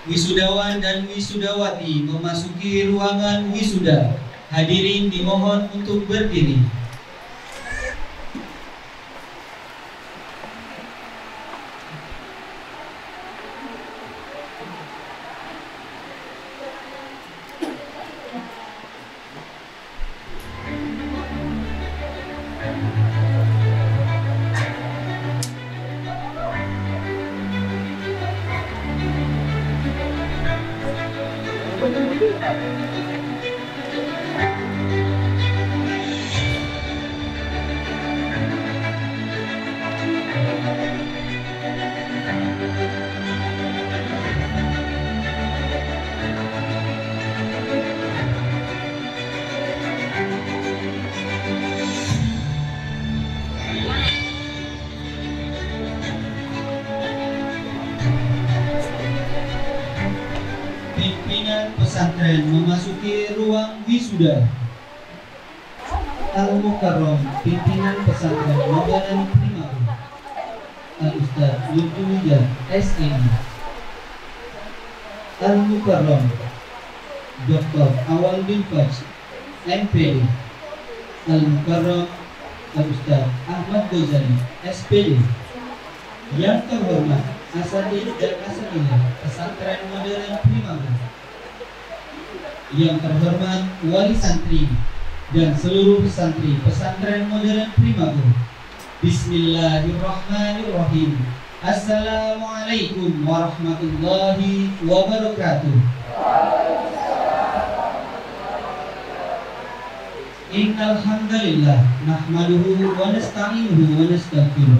Wisudawan dan wisudawati memasuki ruangan wisuda. Hadirin dimohon untuk berdiri. Pimpinan pesantren memasuki ruang wisuda. Al-Mukarram, pimpinan pesantren modern Primavera. Al-Ustaz Lutfi SED. Al-Mukarram, Dr. Awal bin Fajr, MPD. Al-Mukarram, Al-Ustaz Ahmad Ghazali, SPD. Yang terhormat Asatidz dan Asatidzah pesantren modern Primavera. Yang terhormat wali santri dan seluruh santri pesantren modern Primavera. Bismillahirrahmanirrahim. Assalamualaikum warahmatullahi wabarakatuh. Innal hamdalillah nahmaduhu wa nasta'inuhu wa nastaghfiruh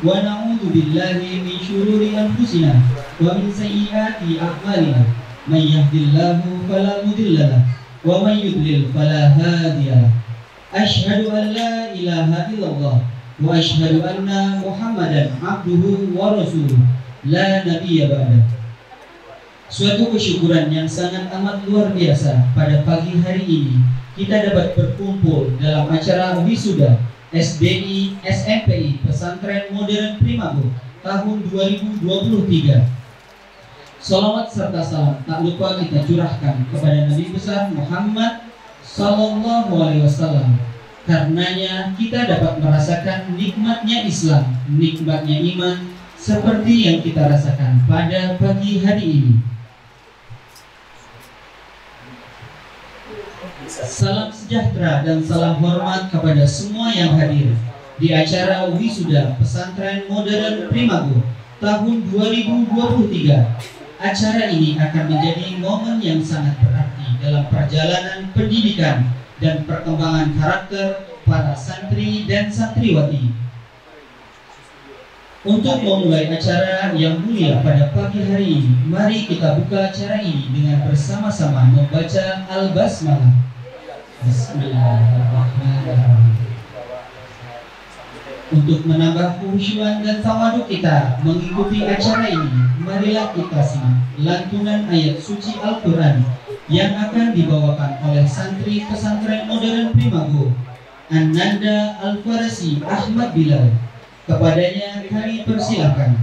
wa na'udzu billahi min syururi anfusina wa min sayyiati a'malina. May yahdihillahu fala mudilla lahu wa may yudlil fala hadiya lahu. Asyhadu an la ilaha illallah wa asyhadu anna Muhammadan abduhu wa rasuluh la nabiyya ba'da. Suatu kesyukuran yang sangat amat luar biasa pada pagi hari ini kita dapat berkumpul dalam acara wisuda SDI SMPI Pesantren Modern Primavera tahun 2023. Salawat serta salam tak lupa kita curahkan kepada Nabi besar Muhammad Sallallahu Alaihi Wasallam. Karenanya kita dapat merasakan nikmatnya Islam, nikmatnya iman seperti yang kita rasakan pada pagi hari ini. Salam sejahtera dan salam hormat kepada semua yang hadir di acara wisuda Pesantren Modern Primavera tahun 2023. Acara ini akan menjadi momen yang sangat berarti dalam perjalanan pendidikan dan perkembangan karakter para santri dan santriwati. Untuk memulai acara yang mulia pada pagi hari ini, mari kita buka acara ini dengan bersama-sama membaca Al-Basmalah. Bismillahirrahmanirrahim. Untuk menambah khusyuan dan tawaduk kita mengikuti acara ini, marilah kita simak lantunan ayat suci Al-Quran yang akan dibawakan oleh santri pesantren modern Primavera, Ananda Al-Farasi Ahmad Bilal. Kepadanya kami persilakan.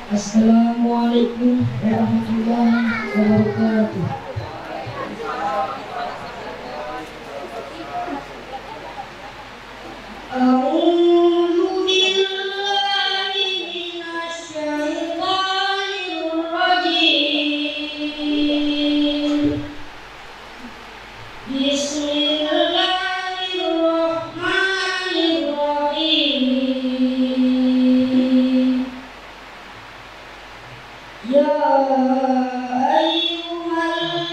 Assalamualaikum warahmatullahi wabarakatuh. Ya ayyuhal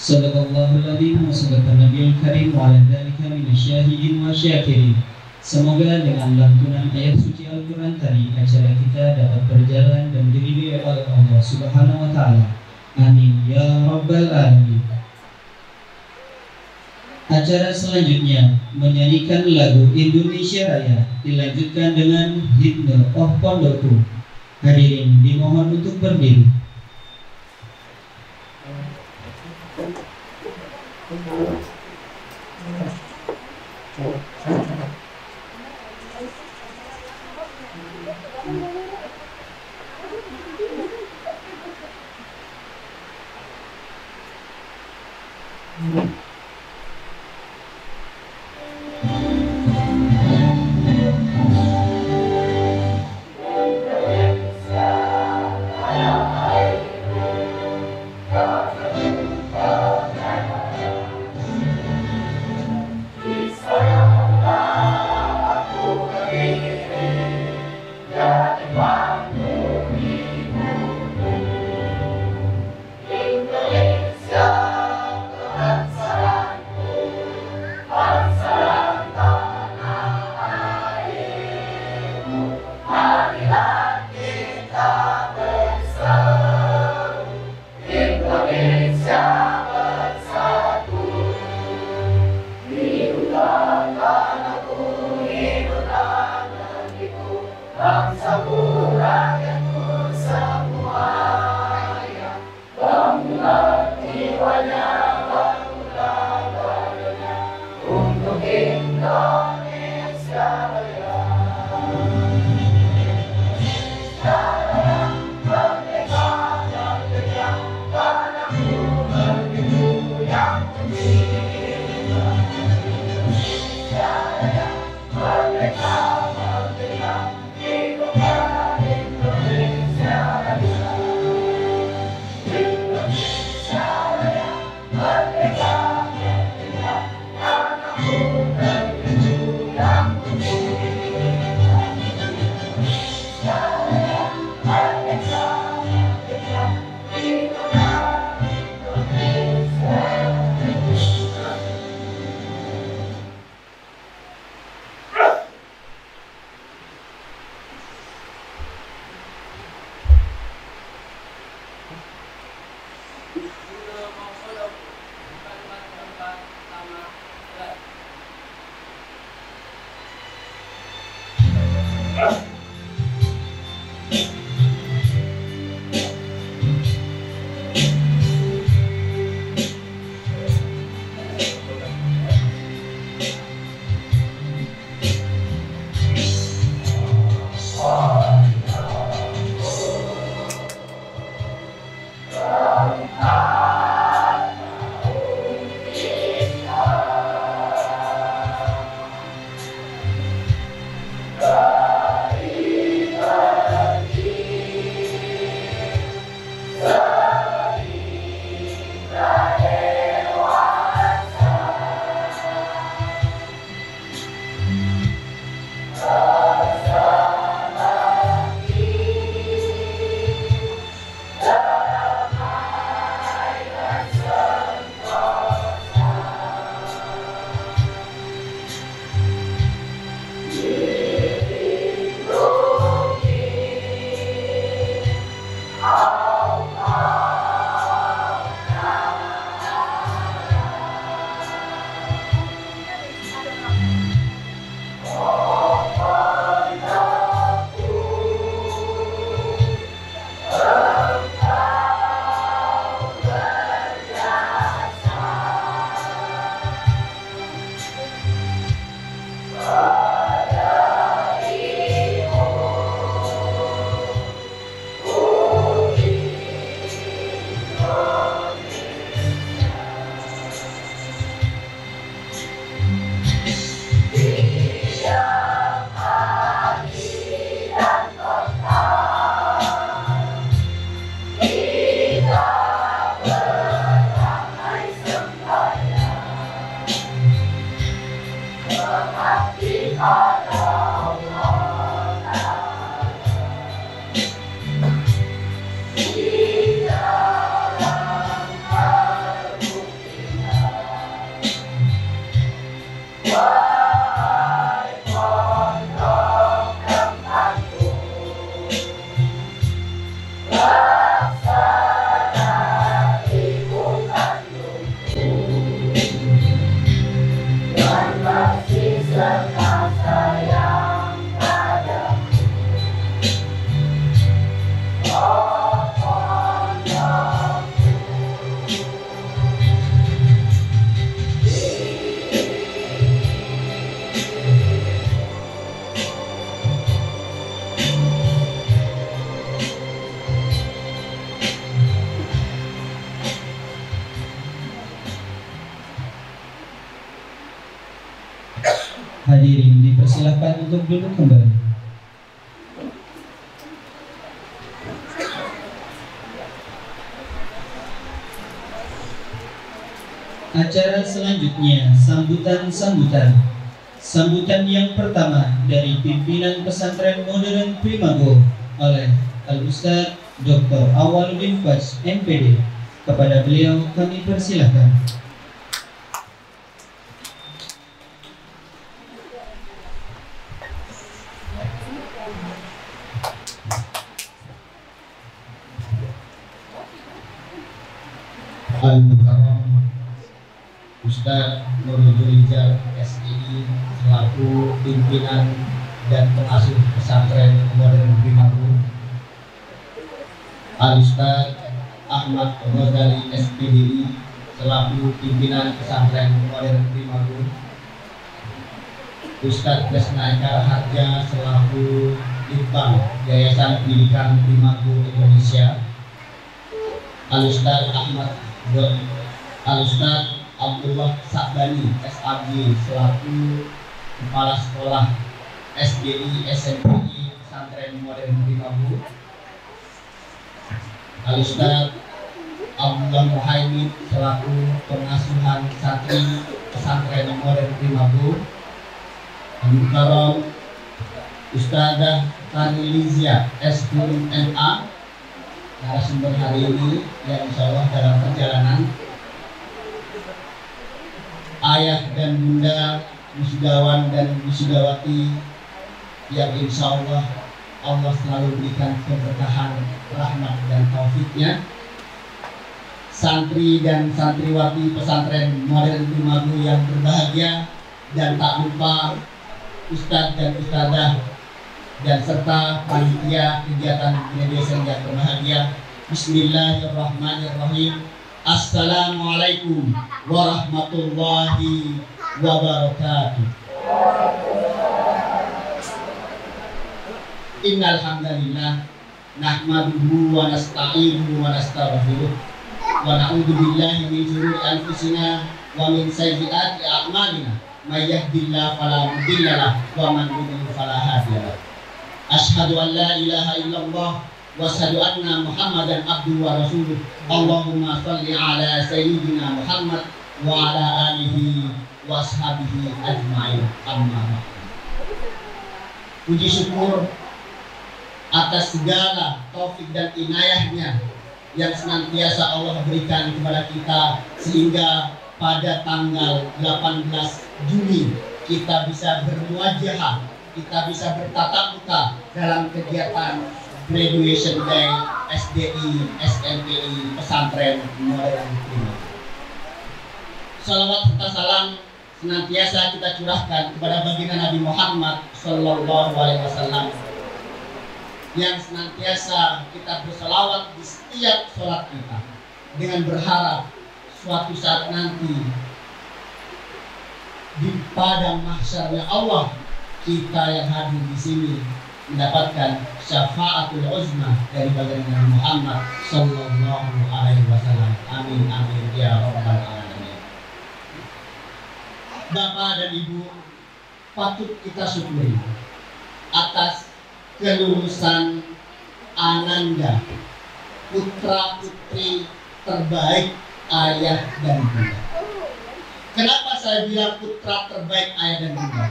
Sadaqallahul adzim wa sadaqan nabiyul karim wa ala dzalika minasyahidin wa syakirin. Semoga dengan lantunan ayat suci Al-Quran tadi acara kita dapat berjalan dan diridhoi oleh Allah Subhanahu wa taala. Amin ya rabbal alamin. Acara selanjutnya menyanyikan lagu Indonesia Raya dilanjutkan dengan himne Oh Pondokku. Hadirin dimohon untuk berdiri. Hadirin dipersilahkan untuk duduk kembali. Acara selanjutnya sambutan yang pertama dari pimpinan pesantren modern Primago oleh Al-Ustaz Dr. Awwaluddin Fajz MPD. Kepada beliau kami persilahkan. Al-Mukarram Ustaz Nurul Rijal SII selaku pimpinan dan pengasuh pesantren modern Primago, Al-Ustaz Ahmad Ghazali SPDI selaku pimpinan pesantren modern Primago, Ustaz Kresna Eka Harja selaku Litbang Yayasan Pendidikan Primago Indonesia, Al-Ustaz Al-Ustaz Abdullah Sakbani SAG selaku Kepala Sekolah SDI SMPI Pesantren Modern Primago, Al-Ustaz Abdullah Muhammad selaku Pengasuhan Santri Pesantren Modern Primago, Al-Mukarram Ustazah Tanilizia S.MA narasumber hari ini yang insya Allah dalam perjalanan, ayah dan bunda wisudawan dan wisudawati yang insya Allah selalu berikan keberkahan, rahmat dan taufiknya, santri dan santriwati pesantren modern Primago yang berbahagia, dan tak lupa ustadz dan ustadzah dan serta panitia kegiatan graduation yang berbahagia. Bismillahirrahmanirrahim. Assalamualaikum warahmatullahi wabarakatuh. Innal hamdalillah nahmaduhu wa nasta'inuhu wa nastaghfiruh wa na'udzu billahi min shururi anfusina wa min sayyiati a'malina. May yahdihillahu fala mudilla lahu wa man yudlil fala hadiya lahu. Asyhadu an la ilaha illallah wa asyhadu anna Muhammadan abduhu wa rasuluh. Allahumma shalli ala sayyidina Muhammad wa ala alihi wa ashabihi ajma'in. Amma ba'd. Puji syukur atas segala taufik dan inayahnya yang senantiasa Allah berikan kepada kita, sehingga pada tanggal 18 Juni kita bisa bermuajahah, kita bisa bertatap muka dalam kegiatan Graduation Day SDI SMPI Pesantren Modern Primago. Salawat serta salam senantiasa kita curahkan kepada baginda Nabi Muhammad Sallallahu Alaihi Wasallam, yang senantiasa kita berselawat di setiap sholat kita, dengan berharap suatu saat nanti di padang mahsyarnya Allah, kita yang hadir di sini mendapatkan syafaatul uzma dari baginda Nabi Muhammad Sallallahu Alaihi Wasallam. Amin amin ya rabbal alamin. Bapak dan Ibu, patut kita syukuri atas kelulusan Ananda, putra putri terbaik ayah dan bunda. Kenapa saya bilang putra terbaik ayah dan bunda?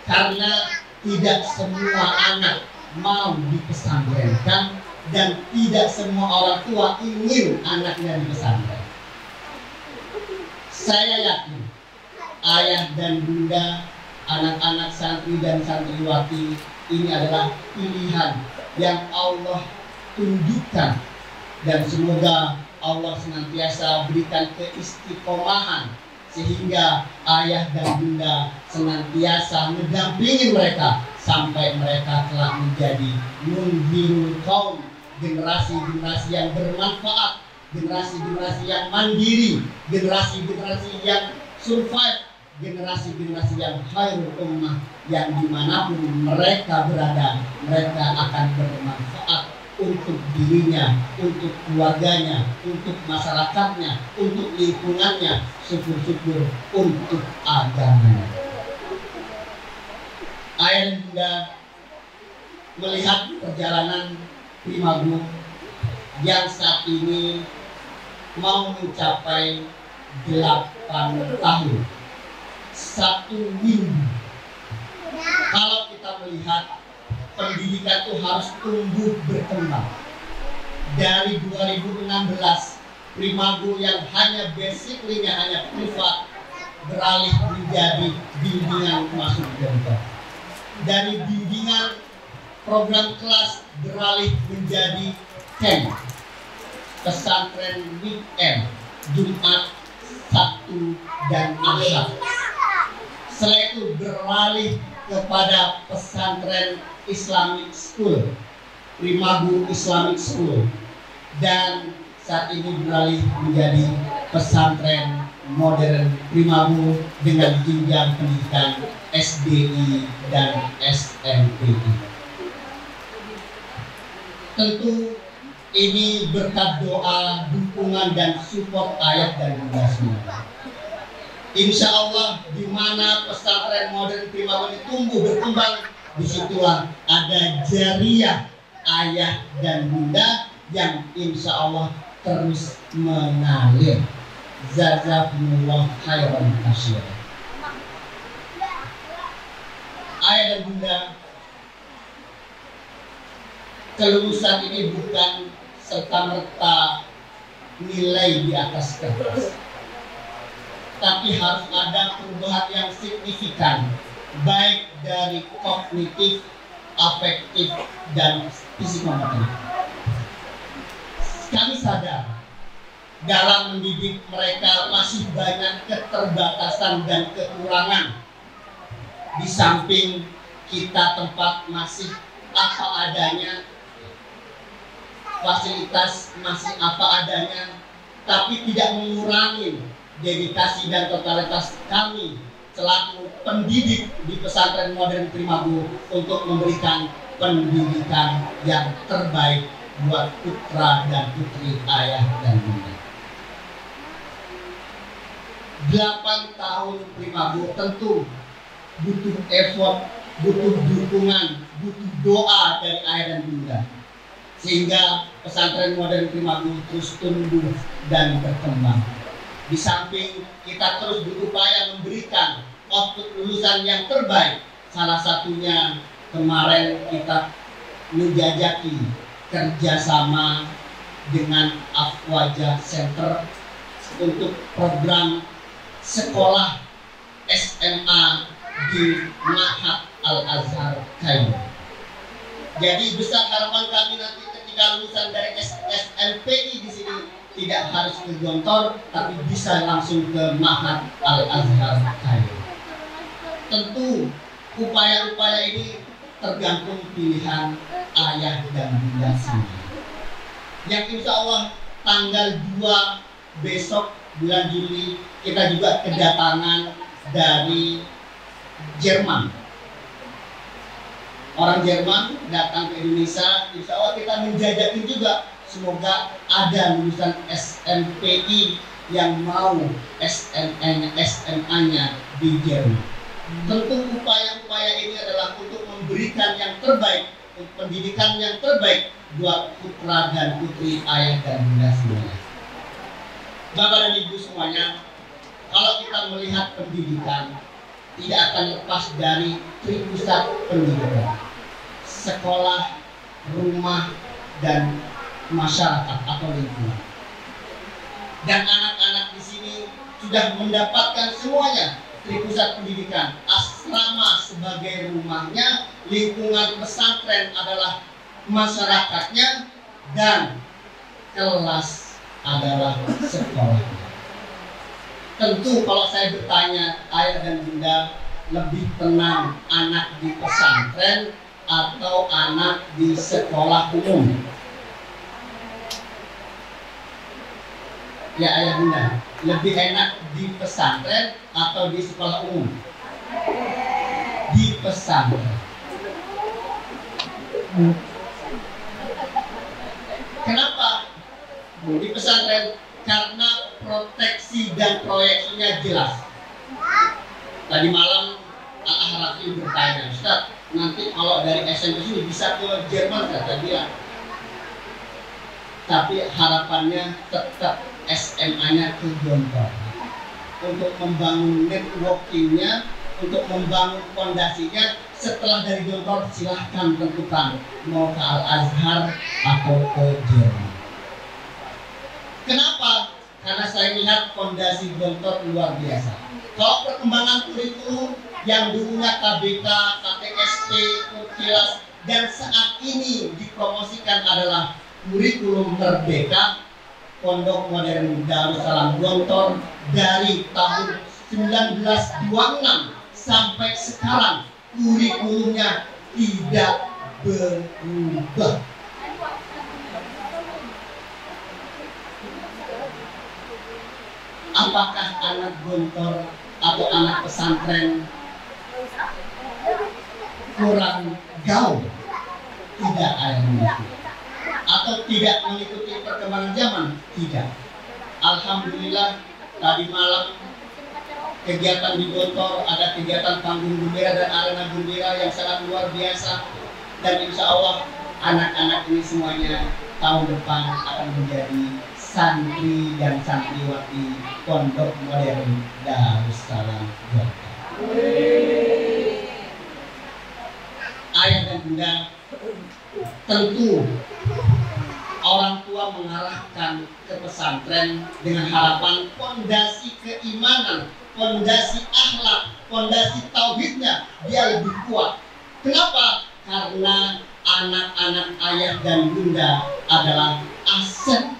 Karena tidak semua anak mau dipesantrenkan, dan tidak semua orang tua ingin anaknya dipesantren. Saya yakin ayah dan bunda, anak-anak santri dan santriwati ini adalah pilihan yang Allah tunjukkan, dan semoga Allah senantiasa berikan keistiqomahan sehingga ayah dan bunda senantiasa mendampingi mereka sampai mereka telah menjadi munzirul qaum, generasi-generasi yang bermanfaat, generasi-generasi yang mandiri, generasi-generasi yang survive, generasi-generasi yang khairul ummah, yang dimanapun mereka berada, mereka akan bermanfaat untuk dirinya, untuk keluarganya, untuk masyarakatnya, untuk lingkungannya, syukur-syukur untuk agamanya. Ayah dan bunda melihat perjalanan Primago yang saat ini mau mencapai 8 tahun, 1 minggu. Kalau kita melihat pendidikan itu harus tumbuh berkembang. Dari 2016, Primago yang hanya basically-nya hanya privat beralih menjadi bimbingan masuk Dental. Dari bimbingan program kelas beralih menjadi camp, pesantren weekend, Jumat, Sabtu, dan Ahad. Setelah itu beralih kepada pesantren Islamic School, Primago Islamic School, dan saat ini beralih menjadi pesantren modern Primago dengan jenjang pendidikan SDI dan SMPI. Tentu ini berkat doa, dukungan, dan support ayah dan bunda semua. Insya Allah di mana pesantren modern Primago ini tumbuh berkembang, disitulah ada jariah ayah dan bunda yang insya Allah terus mengalir. Jazakumullah khairan katsira. Ayah dan bunda, kelulusan ini bukan serta-merta nilai di atas kertas, tapi harus ada perubahan yang signifikan, baik dari kognitif, afektif, dan psikomotorik. Kami sadar dalam mendidik mereka masih banyak keterbatasan dan kekurangan. Di samping kita tempat masih apa adanya, fasilitas masih apa adanya, tapi tidak mengurangi dedikasi dan totalitas kami selaku pendidik di pesantren modern Primago untuk memberikan pendidikan yang terbaik buat putra dan putri ayah dan bunda. 8 tahun Primago tentu butuh effort, butuh dukungan, butuh doa dari ayah dan bunda, sehingga pesantren modern Primago terus tumbuh dan berkembang. Di samping kita terus berupaya memberikan output lulusan yang terbaik, salah satunya kemarin kita menjajaki kerjasama dengan Afwaja Center untuk program sekolah SMA di Ma'had Al-Azhar Kairo. Jadi besar harapan kami nanti ketika lulusan dari SMPI di sini tidak harus ke Gontor, tapi bisa langsung ke Ma'had Al-Azhar Kairo. Tentu upaya-upaya ini tergantung pilihan ayah dan bunda sendiri. Yang insya Allah tanggal 2 besok bulan Juli kita juga kedatangan dari Jerman. Orang Jerman datang ke Indonesia, insya Allah kita menjajaki juga. Semoga ada lulusan SMPI yang mau SMA-nya di Jerman. Tentu upaya-upaya ini adalah untuk memberikan yang terbaik, pendidikan yang terbaik buat putra dan putri ayah dan bunda semuanya. Bapak dan Ibu semuanya, kalau kita melihat pendidikan, tidak akan lepas dari tripusat pendidikan: sekolah, rumah, dan masyarakat atau lingkungan. Dan anak-anak di sini sudah mendapatkan semuanya. Tripusat pendidikan, asrama sebagai rumahnya, lingkungan pesantren adalah masyarakatnya, dan kelas adalah sekolahnya. Tentu kalau saya bertanya, ayah dan bunda lebih tenang anak di pesantren atau anak di sekolah umum? Ya ayah bunda, lebih enak di pesantren atau di sekolah umum? Di pesantren. Kenapa? Di pesantren karena proteksi dan proyeksinya jelas. Tadi malam Al-Ahrafi bertanya, Ustaz, nanti kalau dari SMP ini bisa ke Jerman kata dia. Tapi harapannya tetap SMA-nya ke Gontor untuk membangun networking-nya, untuk membangun fondasinya. Setelah dari Gontor silahkan tentukan mau ke Al-Azhar atau ke Jerman. Kenapa? Karena saya lihat fondasi Gontor luar biasa. Kalau perkembangan kurikulum yang dulunya KBK, KTSP, Kilas, dan saat ini dipromosikan adalah kurikulum merdeka, Pondok Modern Darussalam Gontor dari tahun 1926 sampai sekarang kurikulumnya tidak berubah. Apakah anak Gontor atau anak pesantren kurang gaul? Tidak ada mengikuti. Atau tidak mengikuti perkembangan zaman? Tidak. Alhamdulillah tadi malam kegiatan di Gontor ada kegiatan panggung gembira dan arena gembira yang sangat luar biasa, dan insya Allah anak-anak ini semuanya tahun depan akan menjadi santri dan santriwati Pondok Modern Darussalam Gontor. Ayah dan bunda, tentu orang tua mengarahkan ke pesantren dengan harapan fondasi keimanan, fondasi akhlak, fondasi tauhidnya dia lebih kuat. Kenapa? Karena anak-anak ayah dan bunda adalah aset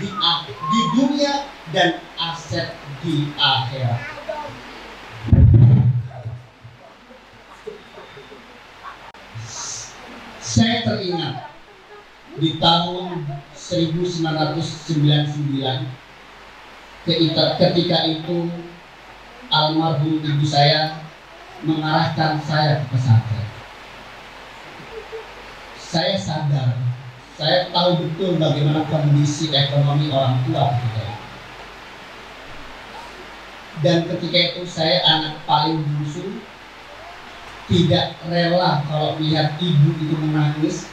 di dunia dan aset di akhirat. Saya teringat di tahun 1999 ketika itu almarhum ibu saya mengarahkan saya ke pesantren. Saya sadar, saya tahu betul bagaimana kondisi ekonomi orang tua ketika itu. Dan ketika itu saya anak paling bungsu, tidak rela kalau melihat ibu itu menangis,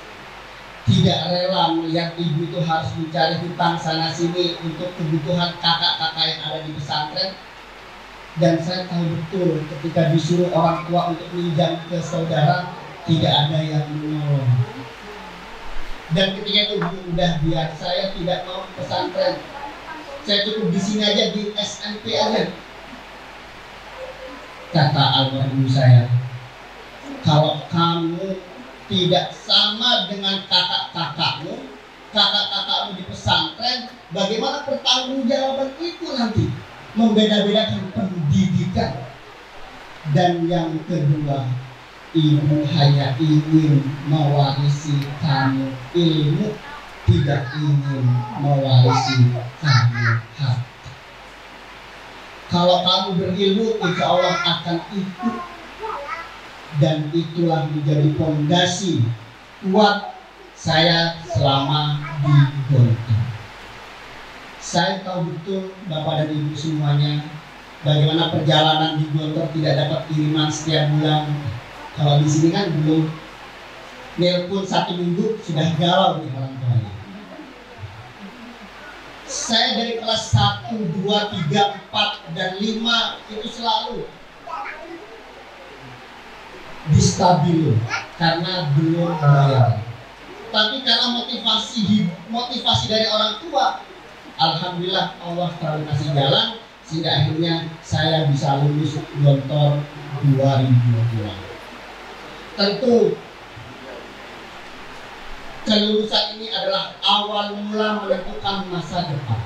tidak rela melihat ibu itu harus mencari hutang sana sini untuk kebutuhan kakak-kakak yang ada di pesantren. Dan saya tahu betul ketika disuruh orang tua untuk minjam ke saudara, tidak ada yang menolong. Dan ketika itu udah biar saya tidak mau pesantren, saya cukup di sini aja, di SMP aja. Kata almarhum saya, kalau kamu tidak sama dengan kakak-kakakmu di pesantren, bagaimana pertanggungjawaban itu nanti? Membeda-bedakan pendidikan. Dan yang kedua, ibu hanya ingin mewarisi kamu ilmu, tidak ingin mewarisi kamu hati. Kalau kamu berilmu, insya Allah akan ikut. Dan itulah menjadi fondasi kuat saya selama di Gontor. Saya tahu betul Bapak dan Ibu semuanya bagaimana perjalanan di Gontor tidak dapat kiriman setiap bulan. Kalau di sini kan belum nelpon 1 minggu sudah galau nih orang tuanya. Saya dari kelas 1, 2, 3, 4, dan 5 itu selalu di stabilo karena belum bayar. Tapi karena motivasi dari orang tua, alhamdulillah Allah selalu kasih jalan sehingga akhirnya saya bisa lulus Gontor 2002. Tentu kelulusan ini adalah awal mula menentukan masa depan.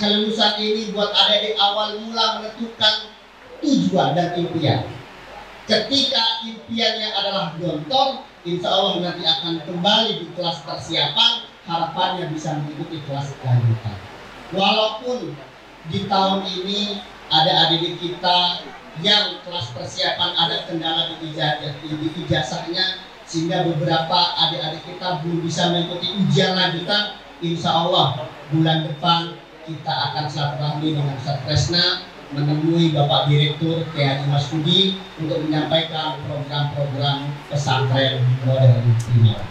kelulusan ini buat adik-adik awal mula menentukan tujuan dan impian. Ketika impiannya adalah gontor, insya Allah nanti akan kembali di kelas persiapan, harapannya bisa mengikuti kelas lanjutan. Walaupun di tahun ini ada adik-adik kita yang kelas persiapan ada kendala di ijazahnya, sehingga beberapa adik-adik kita belum bisa mengikuti ujian lanjutan. Insya Allah bulan depan kita akan silaturahmi dengan Ustaz Kresna, menemui Bapak Direktur Kiai Masudi untuk menyampaikan program-program pesantren modern Primago.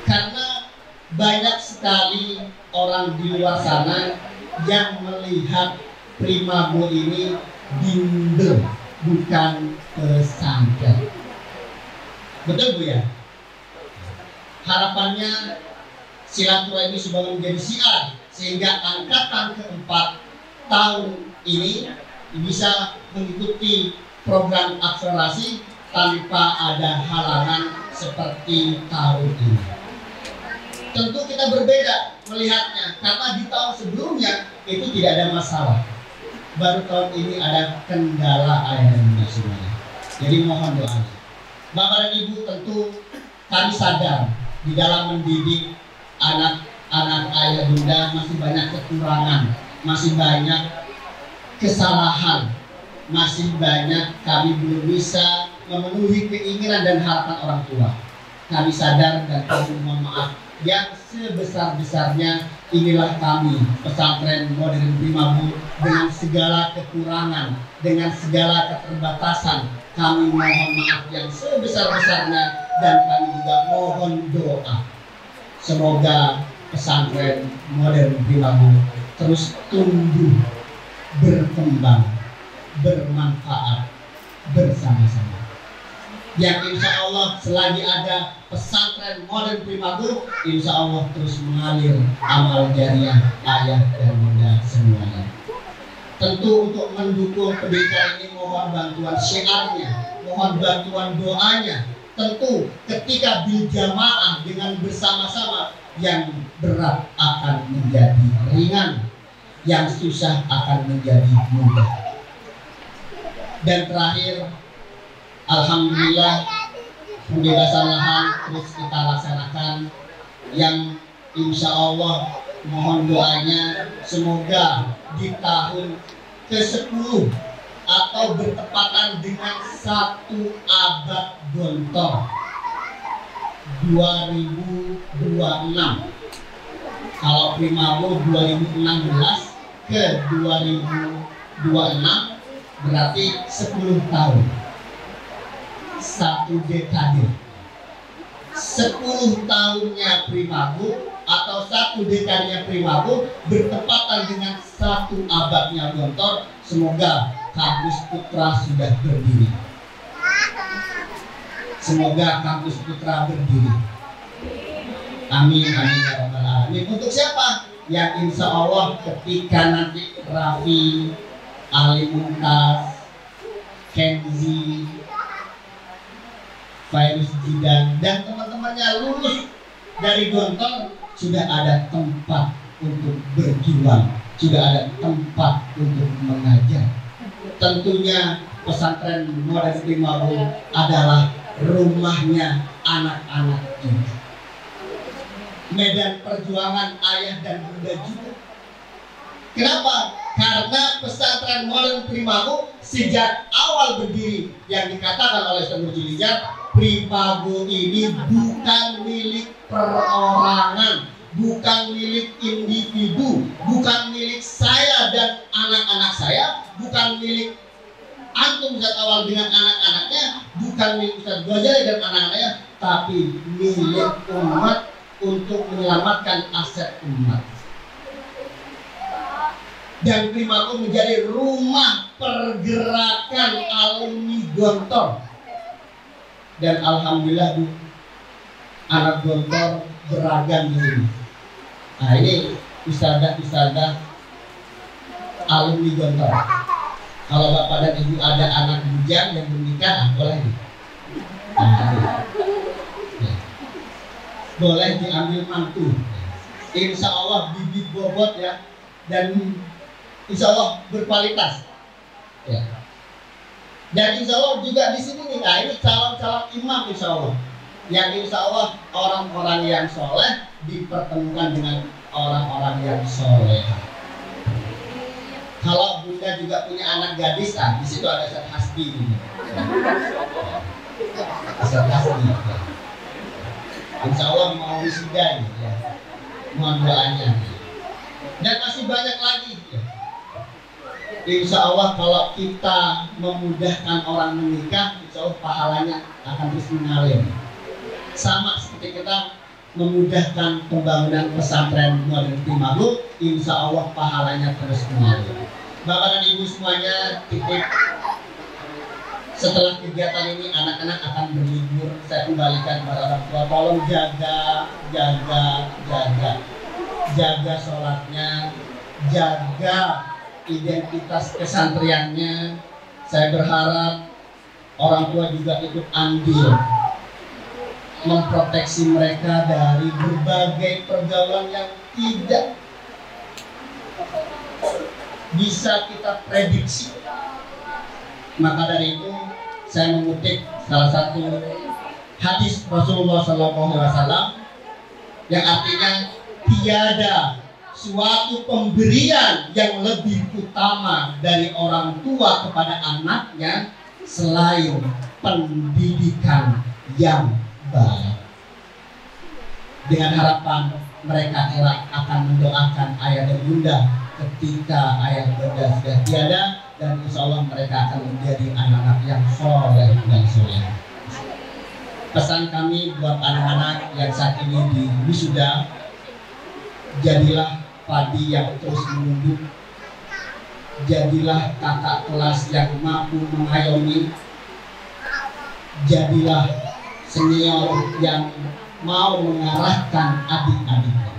Karena banyak sekali orang di luar sana yang melihat Primago ini bimbel, bukan pesantren. Betul Bu ya? Harapannya silaturahmi sudah menjadi syiar, sehingga angkatan keempat tahun ini bisa mengikuti program akselerasi tanpa ada halangan seperti tahun ini. Tentu kita berbeda melihatnya, karena di tahun sebelumnya itu tidak ada masalah. Baru tahun ini ada kendala ayah dan bunda semuanya. Jadi mohon doanya. Bapak dan Ibu, tentu kami sadar di dalam mendidik anak-anak ayah bunda masih banyak kekurangan, masih banyak kesalahan, masih banyak kami belum bisa memenuhi keinginan dan harapan orang tua. Kami sadar dan kami mohon maaf. Yang sebesar-besarnya inilah kami, pesantren modern Primago, dengan segala kekurangan, dengan segala keterbatasan. Kami mohon maaf yang sebesar-besarnya dan kami juga mohon doa. Semoga pesantren modern Primago terus tumbuh, berkembang, bermanfaat bersama-sama. Yang insya Allah selagi ada pesantren modern Primago, insya Allah terus mengalir amal jariah ayah dan bunda semuanya. Tentu untuk mendukung pendidikan ini mohon bantuan syiarnya, mohon bantuan doanya. Tentu ketika berjamaah dengan bersama-sama, yang berat akan menjadi ringan, yang susah akan menjadi mudah. Dan terakhir, alhamdulillah pembebasan lahan terus kita laksanakan, yang insya Allah mohon doanya semoga di tahun ke-10 atau bertepatan dengan 1 abad gontor 2026. Kalau Primago 2016 ke 2026 berarti 10 tahun, 1 dekade. 10 tahunnya Primago atau 1 dekadenya Primago bertepatan dengan 1 abadnya gontor. Semoga kampus Putra sudah berdiri. Semoga kampus Putra berdiri. Amin, amin ya rabbal alamin. Untuk siapa? Yang insya Allah ketika nanti Raffi, Ali Mumtaz, Kenzi, Fairuz Jidan dan teman-temannya lulus dari gontor, sudah ada tempat untuk berjuang, sudah ada tempat untuk mengajar. Tentunya pesantren modern Primago adalah rumahnya anak-anak ini. Medan perjuangan ayah dan bunda juga. Kenapa? Karena pesantren modern Primago sejak awal berdiri, yang dikatakan oleh Semur Jilijar, Primago ini bukan milik perorangan, bukan milik individu, bukan milik saya dan anak-anak saya, bukan milik antum Ustaz Awal dengan anak-anaknya, bukan milik Ustaz Ghazali dan anak-anaknya, tapi milik umat untuk menyelamatkan aset umat. Dan Primago menjadi rumah pergerakan alumni gontor. Dan alhamdulillah Bu, anak gontor beragam di sini. Nah ini ustadzah alumni gontor. Kalau bapak dan ibu ada anak bujang yang menikah, boleh nih. Boleh diambil mantu. Insya Allah bibit bobot ya. dan insya Allah berkualitas. Ya. Dan insya Allah juga di sini nih, nah ini calon-calon imam insya Allah, yang insya Allah orang-orang yang soleh dipertemukan dengan orang-orang yang soleh. Kalau Bunda juga punya anak gadis, di situ ada Ustaz Hasbi. Ustaz Hasbi. Insya Allah mau wisuda ya. Mohon doanya. Dan masih banyak lagi. Ya. Insya Allah kalau kita memudahkan orang menikah, insya Allah pahalanya akan terus mengalir. Sama seperti kita memudahkan pembangunan pesantren Modern Timahlu, insya Allah pahalanya terus mengalir. Bapak dan Ibu semuanya, titip setelah kegiatan ini anak-anak akan berlibur. Saya kembalikan kepada orang tua, tolong jaga sholatnya, jaga identitas kesantriannya. Saya berharap orang tua juga ikut andil memproteksi mereka dari berbagai pergaulan yang tidak bisa kita prediksi. Maka dari itu saya mengutip salah satu hadis Rasulullah SAW yang artinya tiada suatu pemberian yang lebih utama dari orang tua kepada anaknya selain pendidikan yang baik. Dengan harapan mereka kelak akan mendoakan ayah dan bunda ketika ayah bunda sudah tiada, dan insya Allah mereka akan menjadi anak-anak yang soleh dan soleh. Pesan kami buat anak-anak yang saat ini di wisuda, jadilah padi yang terus menumbuh, jadilah kakak kelas yang mampu mengayomi, jadilah senior yang mau mengarahkan adik-adiknya.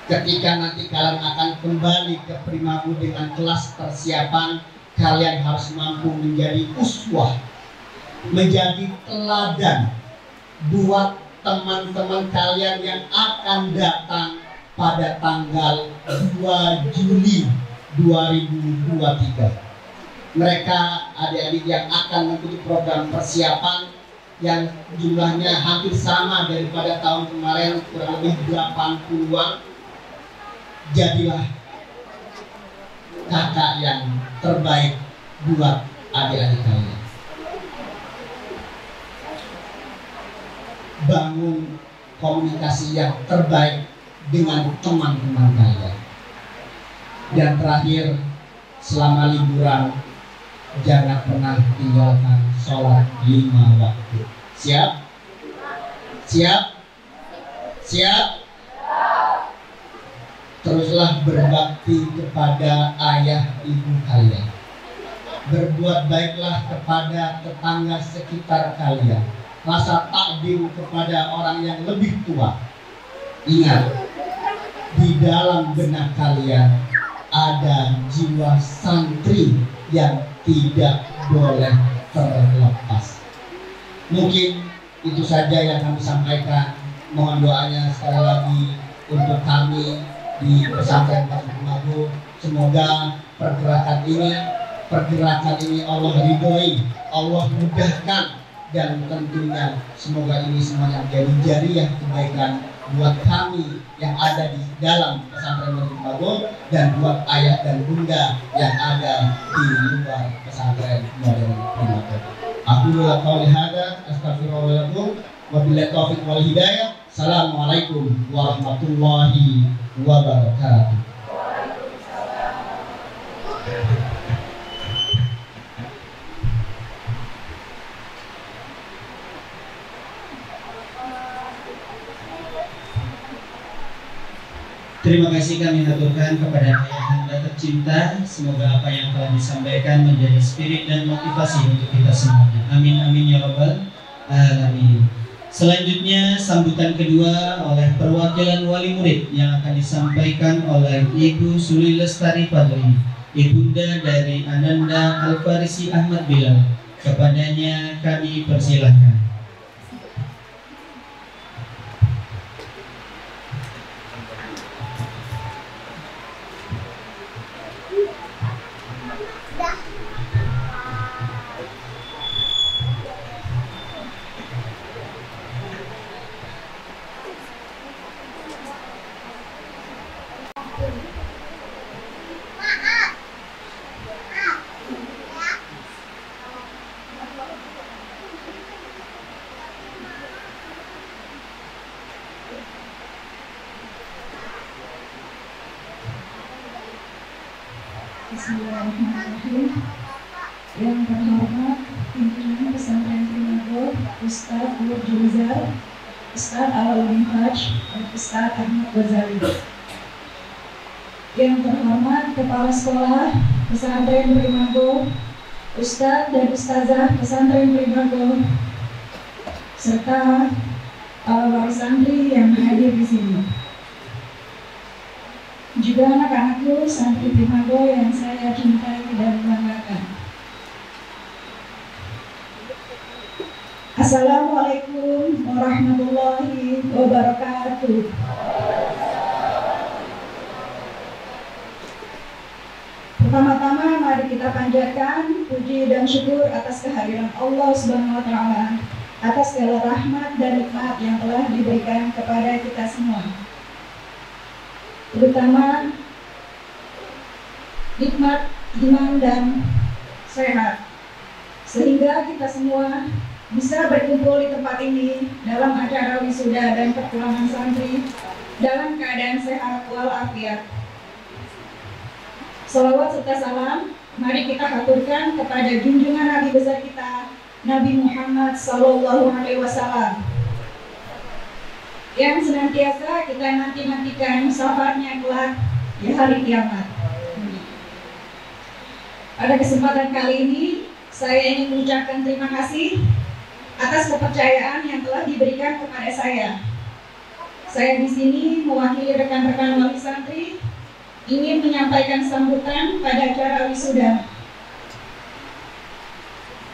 Ketika nanti kalian akan kembali ke Primabu dengan kelas persiapan, kalian harus mampu menjadi uswah, menjadi teladan buat teman-teman kalian yang akan datang pada tanggal 2 Juli 2023. Mereka adik-adik yang akan mengikuti program persiapan yang jumlahnya hampir sama daripada tahun kemarin, kurang lebih 80-an. Jadilah kakak yang terbaik buat adik-adik kalian. Bangun komunikasi yang terbaik dengan teman-teman kalian. Dan terakhir, selama liburan jangan pernah tinggalkan sholat 5 waktu. Siap? Siap? Siap? Teruslah berbakti kepada ayah ibu kalian. Berbuat baiklah kepada tetangga sekitar kalian. Rasa takdim kepada orang yang lebih tua. Ingat, di dalam benak kalian ada jiwa santri yang tidak boleh terlepas. Mungkin itu saja yang kami sampaikan. Mohon doanya sekali lagi untuk kami di pesantren Primabu. Semoga pergerakan ini Allah ridhoi, Allah mudahkan, dan tentunya semoga ini semuanya menjadi jariah kebaikan buat kami yang ada di dalam pesantren Primabu dan buat ayah dan bunda yang ada di luar pesantren Primabu. Aku qouli hadza astaghfirullah lakum wa billahi taufiq wal hidayah. Assalamualaikum warahmatullahi wabarakatuh. Terima kasih kami haturkan kepada ayahanda tercinta. Semoga apa yang telah disampaikan menjadi spirit dan motivasi untuk kita semuanya. Amin amin ya rabbal alamin. Selanjutnya sambutan kedua oleh perwakilan wali murid yang akan disampaikan oleh Ibu Suli Lestari Padri, ibunda dari Ananda Al-Farisi Ahmad Bilal. Kepadanya kami persilahkan. Bismillahirrahmanirrahim. Yang terhormat pimpinan pesantren Primago, Ustadz Nur Julizar, Ustadz Al-Minhaj, dan Ustadz Ahmad Ghazali. Yang terhormat Kepala Sekolah Pesantren Primago, Ustadz dan Ustazah Pesantren Primago, serta wali santri yang hadir di sini. Juga anak-anakku santri Primago yang saya cintai dan banggakan. Assalamualaikum warahmatullahi wabarakatuh. Pertama-tama mari kita panjatkan puji dan syukur atas kehadiran Allah Subhanahu wa taala, atas segala rahmat dan nikmat yang telah diberikan kepada kita semua. Terutama nikmat iman dan sehat, sehingga kita semua bisa berkumpul di tempat ini dalam acara wisuda dan perpulangan santri dalam keadaan sehat walafiat. Salawat serta salam mari kita haturkan kepada junjungan Nabi besar kita, Nabi Muhammad SAW, yang senantiasa kita nanti-nantikan syafaatnya kelak di hari kiamat. Pada kesempatan kali ini saya ingin mengucapkan terima kasih atas kepercayaan yang telah diberikan kepada saya. Saya di sini mewakili rekan-rekan wali santri ingin menyampaikan sambutan pada acara wisuda.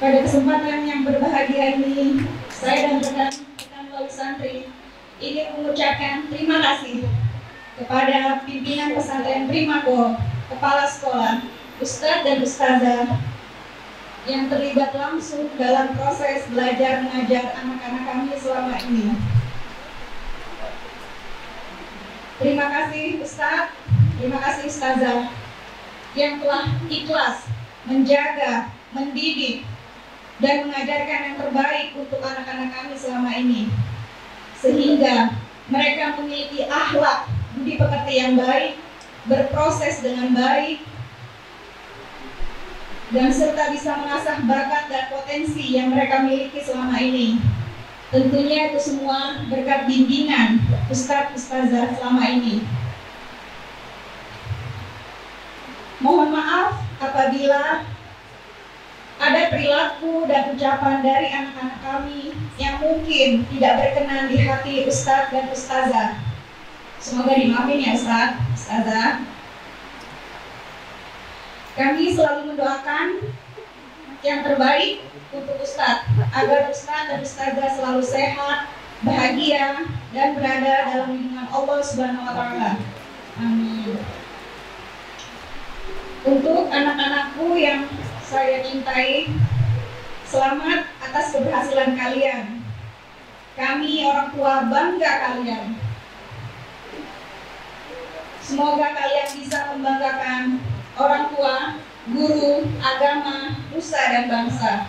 Pada kesempatan yang berbahagia ini, saya dan rekan-rekan wali santri ingin mengucapkan terima kasih kepada pimpinan pesantren Primago, kepala sekolah, ustadz dan ustazah yang terlibat langsung dalam proses belajar mengajar anak-anak kami selama ini. Terima kasih ustadz, terima kasih ustazah yang telah ikhlas menjaga, mendidik, dan mengajarkan yang terbaik untuk anak-anak kami selama ini, sehingga mereka memiliki akhlak budi pekerti yang baik, berproses dengan baik, dan serta bisa mengasah bakat dan potensi yang mereka miliki selama ini. Tentunya itu semua berkat bimbingan ustadz ustazah selama ini. Mohon maaf apabila ada perilaku dan ucapan dari anak-anak kami yang mungkin tidak berkenan di hati ustadz dan ustazah. Semoga dimaafin ya ustadz, ustazah. Kami selalu mendoakan yang terbaik untuk ustadz, agar ustadz dan ustazah selalu sehat, bahagia, dan berada dalam lindungan Allah Subhanahu wa taala. Amin. Untuk anak-anakku yang saya cintai, selamat atas keberhasilan kalian. Kami orang tua bangga kalian. Semoga kalian bisa membanggakan orang tua, guru, agama, nusa, dan bangsa.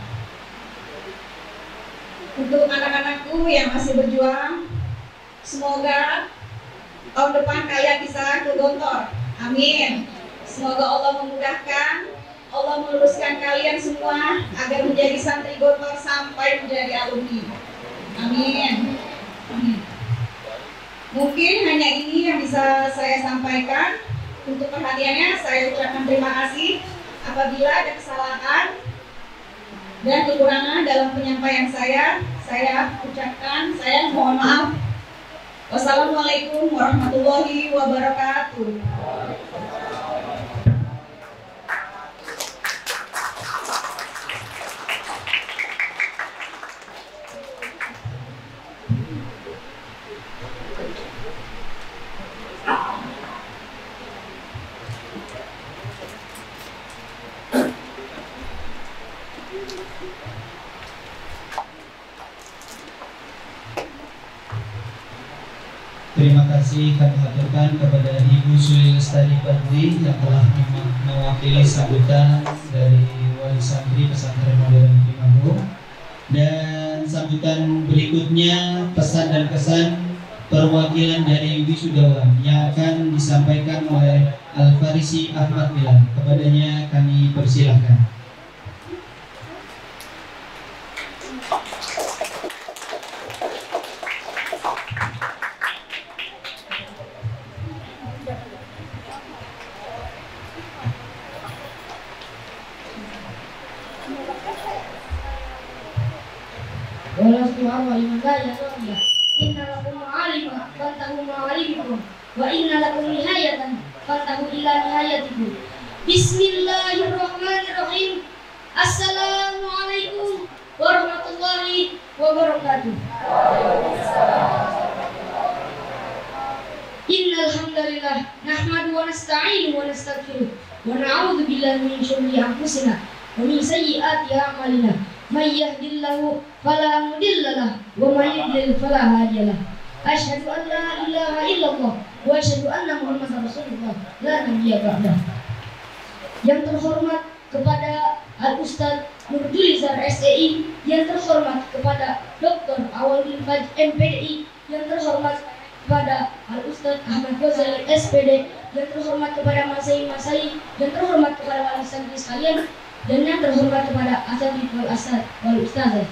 Untuk anak-anakku yang masih berjuang, semoga tahun depan kalian bisa ke Gontor. Amin. Semoga Allah memudahkan, Allah meluruskan kalian semua agar menjadi santri Gontor sampai menjadi alumni. Amin. Amin. Mungkin hanya ini yang bisa saya sampaikan. Untuk perhatiannya saya ucapkan terima kasih. Apabila ada kesalahan dan kekurangan dalam penyampaian saya ucapkan, saya mohon maaf. Wassalamualaikum warahmatullahi wabarakatuh. Terima kasih kami haturkan kepada Ibu Sri Lestari Badri yang telah mewakili sambutan dari wali santri pesantren modern Primago. Dan sambutan berikutnya pesan dan kesan perwakilan dari wisudawan yang akan disampaikan oleh Al-Farisi Ahmad Milan. Kepadanya kami persilahkan. Wa inna lakum nihayatan fantahu ila nihayatikum. Bismillahirrahmanirrahim. Assalamualaikum warahmatullahi wabarakatuh. Innal hamdalillah nahmadu wa nasta'inu wa nastaghfiruh wa na'udzu billahi min shururi anfusina wa min sayyiati a'malina. May yahdihillahu fala mudilla lahu wa may yudlil fala hadiya lahu. Asyhadu an la ilaha illallah wa asyhadu anna Muhammadar Rasulullah la nabiyya ba'dah. Yang terhormat kepada Al-Ustaz Nurdulizar SEI, yang terhormat kepada Dr. Awaludin Fajr MPDI, yang terhormat kepada Al-Ustaz Ahmad Ghazali SPD, yang terhormat kepada Masai, yang terhormat kepada wali santri sekalian, dan yang terhormat kepada asatidz wal asad wal ustazah.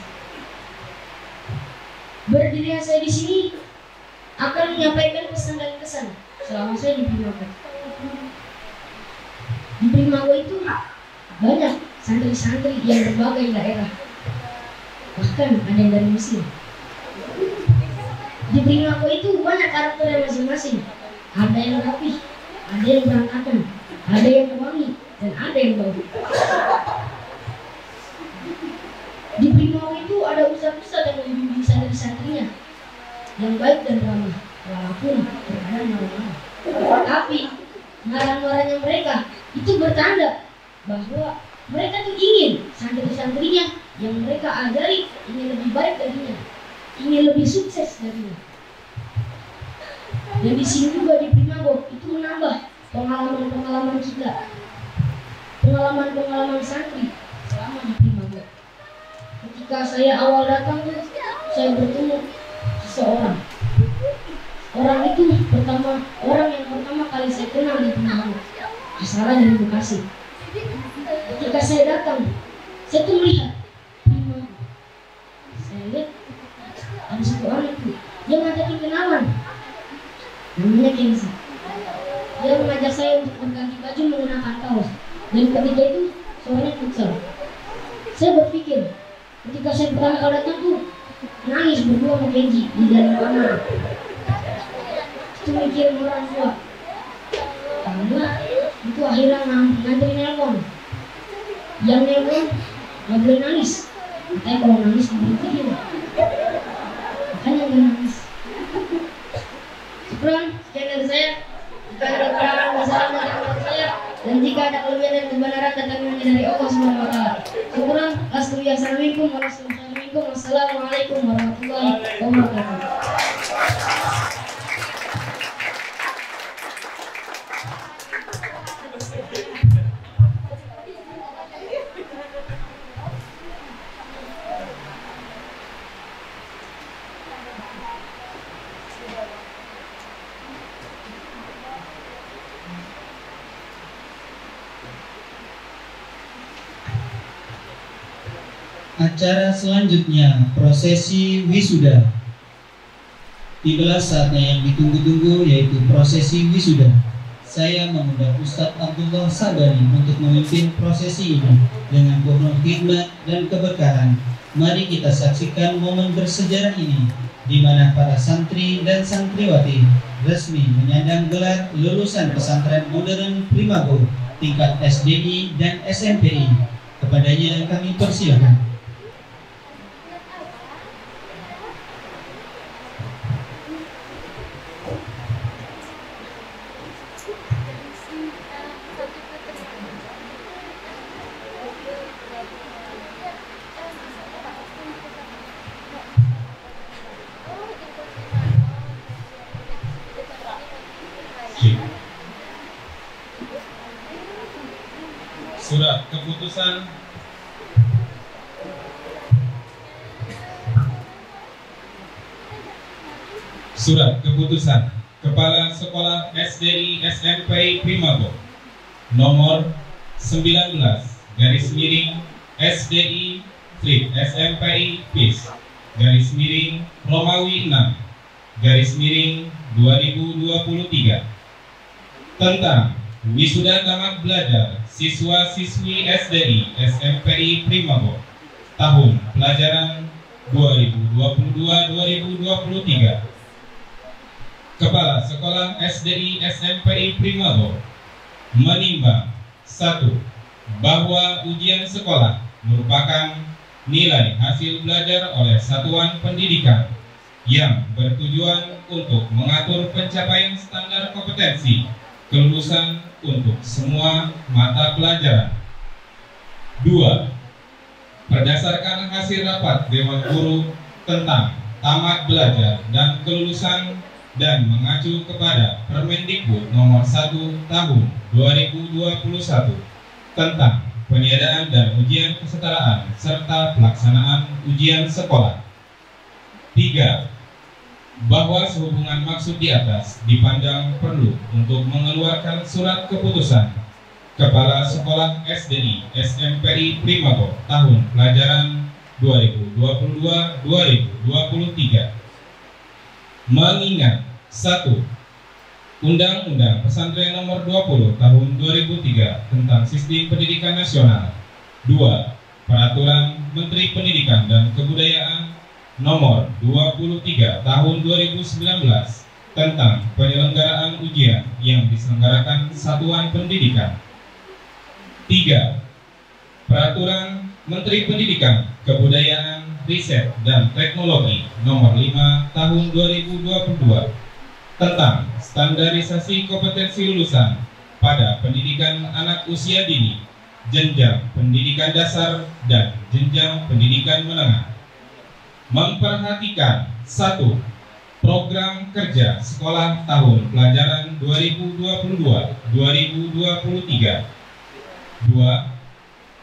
Berdirinya saya di sini akan menyampaikan pesan dan kesan selama saya di Primago. Di Primago itu banyak santri-santri yang berbagai daerah, bahkan ada yang dari Mesir. Di Primago itu banyak karakternya masing-masing. Ada yang rapi, ada yang berantakan, ada yang wangi, dan ada yang bau. Di Primago itu ada ustaz-ustaz yang membimbing santri-santrinya yang baik dan ramah, walaupun terkadang marah-marah. Tapi marah-marahnya mereka itu bertanda bahwa mereka tuh ingin santri-santrinya yang mereka ajari ingin lebih baik darinya, ingin lebih sukses darinya. Dan di sini juga di Primago itu menambah pengalaman-pengalaman kita, pengalaman-pengalaman santri selama di Primago. Ketika saya awal datang tuh, saya bertemu seorang. Orang itu orang yang pertama kali saya kenal di Primago, asalnya dari Bekasi. Ketika saya datang, saya tuh melihat Primago. Saya lihat ada satu anak tuh, dia ngajakin kenalan, namanya Kenzi. Dia mengajak saya untuk mengganti baju menggunakan kaos. Dan ketika itu suaranya futsal. Saya berpikir, ketika saya pertama kali datang tuh nangis berdua sama Kenji di dalam kamar. Itu mikirin orang tua. Karena itu akhirnya ngantri nelpon. Yang nelpon gak boleh nangis. Katanya kalau nangis diberhentiin. Makanya gak nangis. Sekarang sekian dari saya. Jika ada kekurangan kesalahan dari saya, dan jika ada kelebihan dan kebenaran datangnya dari Allah Subhanahu wa taala. Syukuran. Assalamualaikum warahmatullahi wabarakatuh. Wassalamualaikum warahmatullahi wabarakatuh. Acara selanjutnya, prosesi wisuda. Tibalah saatnya yang ditunggu-tunggu, yaitu prosesi wisuda. Saya mengundang Ustadz Abdullah Sabari untuk memimpin prosesi ini dengan penuh hikmat dan keberkahan. Mari kita saksikan momen bersejarah ini, di mana para santri dan santriwati resmi menyandang gelar lulusan pesantren modern Primago tingkat SDI dan SMPI. Kepadanya kami persilakan. Surat keputusan Surat Keputusan Kepala Sekolah SDI SMP Primago nomor 19 garis miring SDI Strip SMPI PIS garis miring Romawi 6 garis miring 2023 tentang wisuda tamat belajar siswa-siswi SDI SMPI Primago tahun pelajaran 2022-2023. Kepala Sekolah SDI SMPI Primago menimbang 1. Bahwa ujian sekolah merupakan nilai hasil belajar oleh satuan pendidikan yang bertujuan untuk mengatur pencapaian standar kompetensi kelulusan untuk semua mata pelajaran. 2. Berdasarkan hasil rapat Dewan Guru tentang tamat belajar dan kelulusan dan mengacu kepada Permendikbud nomor 1 tahun 2021 tentang peniadaan dan ujian kesetaraan serta pelaksanaan ujian sekolah. 3. Bahwa sehubungan maksud di atas dipandang perlu untuk mengeluarkan surat keputusan Kepala Sekolah SDI SMPI Primago tahun pelajaran 2022-2023 mengingat 1. Undang-Undang Pesantren Nomor 20 Tahun 2003 tentang Sistem Pendidikan Nasional. 2. Peraturan Menteri Pendidikan dan Kebudayaan Nomor 23 Tahun 2019 tentang penyelenggaraan ujian yang diselenggarakan satuan pendidikan. 3. Peraturan Menteri Pendidikan, Kebudayaan, Riset dan Teknologi Nomor 5 Tahun 2022 tentang standarisasi kompetensi lulusan pada pendidikan anak usia dini, jenjang pendidikan dasar dan jenjang pendidikan menengah. Memperhatikan 1. Program kerja sekolah tahun pelajaran 2022-2023. 2.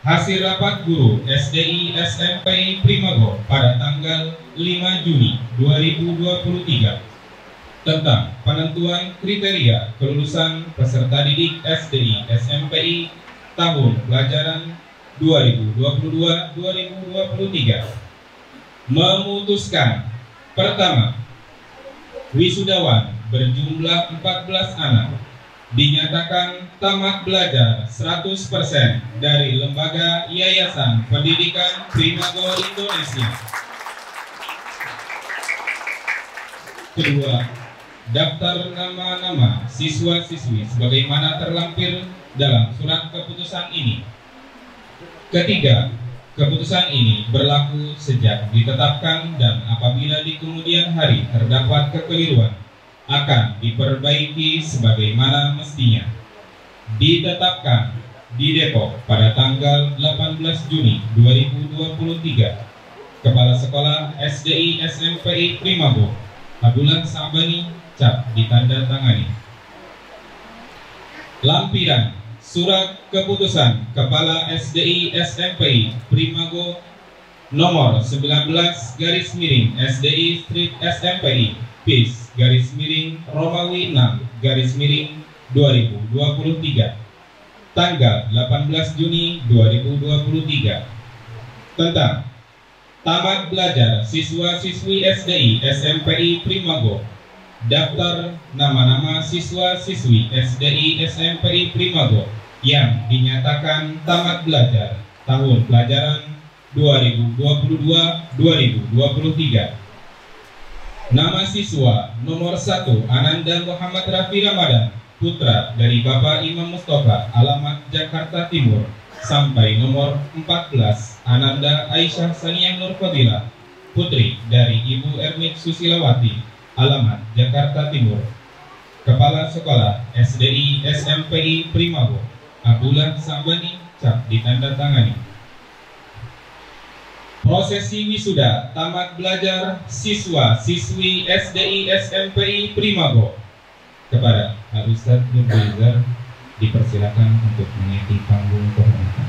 Hasil rapat guru SDI SMPI Primago pada tanggal 5 Juni 2023 tentang penentuan kriteria kelulusan peserta didik SDI SMPI tahun pelajaran 2022-2023 memutuskan: pertama, wisudawan berjumlah 14 anak dinyatakan tamat belajar 100% dari Lembaga Yayasan Pendidikan Primago Indonesia. Kedua, daftar nama-nama siswa-siswi sebagaimana terlampir dalam surat keputusan ini. Ketiga, keputusan ini berlaku sejak ditetapkan dan apabila di kemudian hari terdapat kekeliruan akan diperbaiki sebagaimana mestinya. Ditetapkan di Depok pada tanggal 18 Juni 2023. Kepala Sekolah SDI SMPI Primago Abdullah Sabani, cap ditandatangani. Lampiran Surat Keputusan Kepala SDI SMPI Primago nomor 19 garis miring SDI Strip SMPI PIS garis miring Romawi 6 garis miring 2023 tanggal 18 Juni 2023 tentang tamat belajar siswa-siswi SDI SMPI Primago. Daftar nama-nama siswa-siswi SDI SMPI Primago yang dinyatakan tamat belajar tahun pelajaran 2022-2023. Nama siswa nomor 1 Ananda Muhammad Rafi Ramadan, putra dari Bapak Imam Mustafa, alamat Jakarta Timur, sampai nomor 14 Ananda Aisyah Saniah Nur Fadilah, putri dari Ibu Ernit Susilawati, alamat Jakarta Timur. Kepala Sekolah SDI SMPI Primago Abdullah Sabani, cap ditandatangani. Prosesi wisuda tamat belajar siswa-siswi SDI SMPI Primago. Kepada Pak Ustadz Nur Rizal dipersilakan untuk mengisi panggung kehormatan.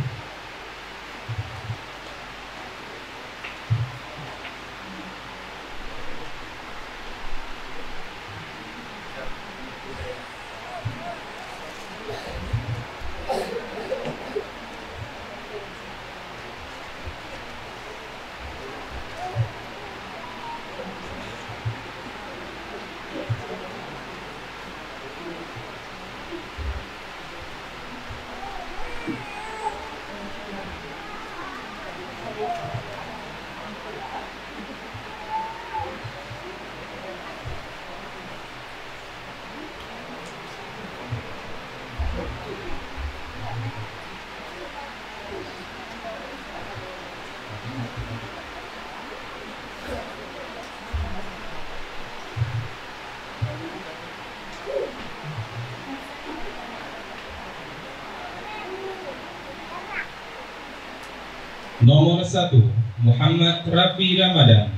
Nomor 1, Muhammad Rafi Ramadan,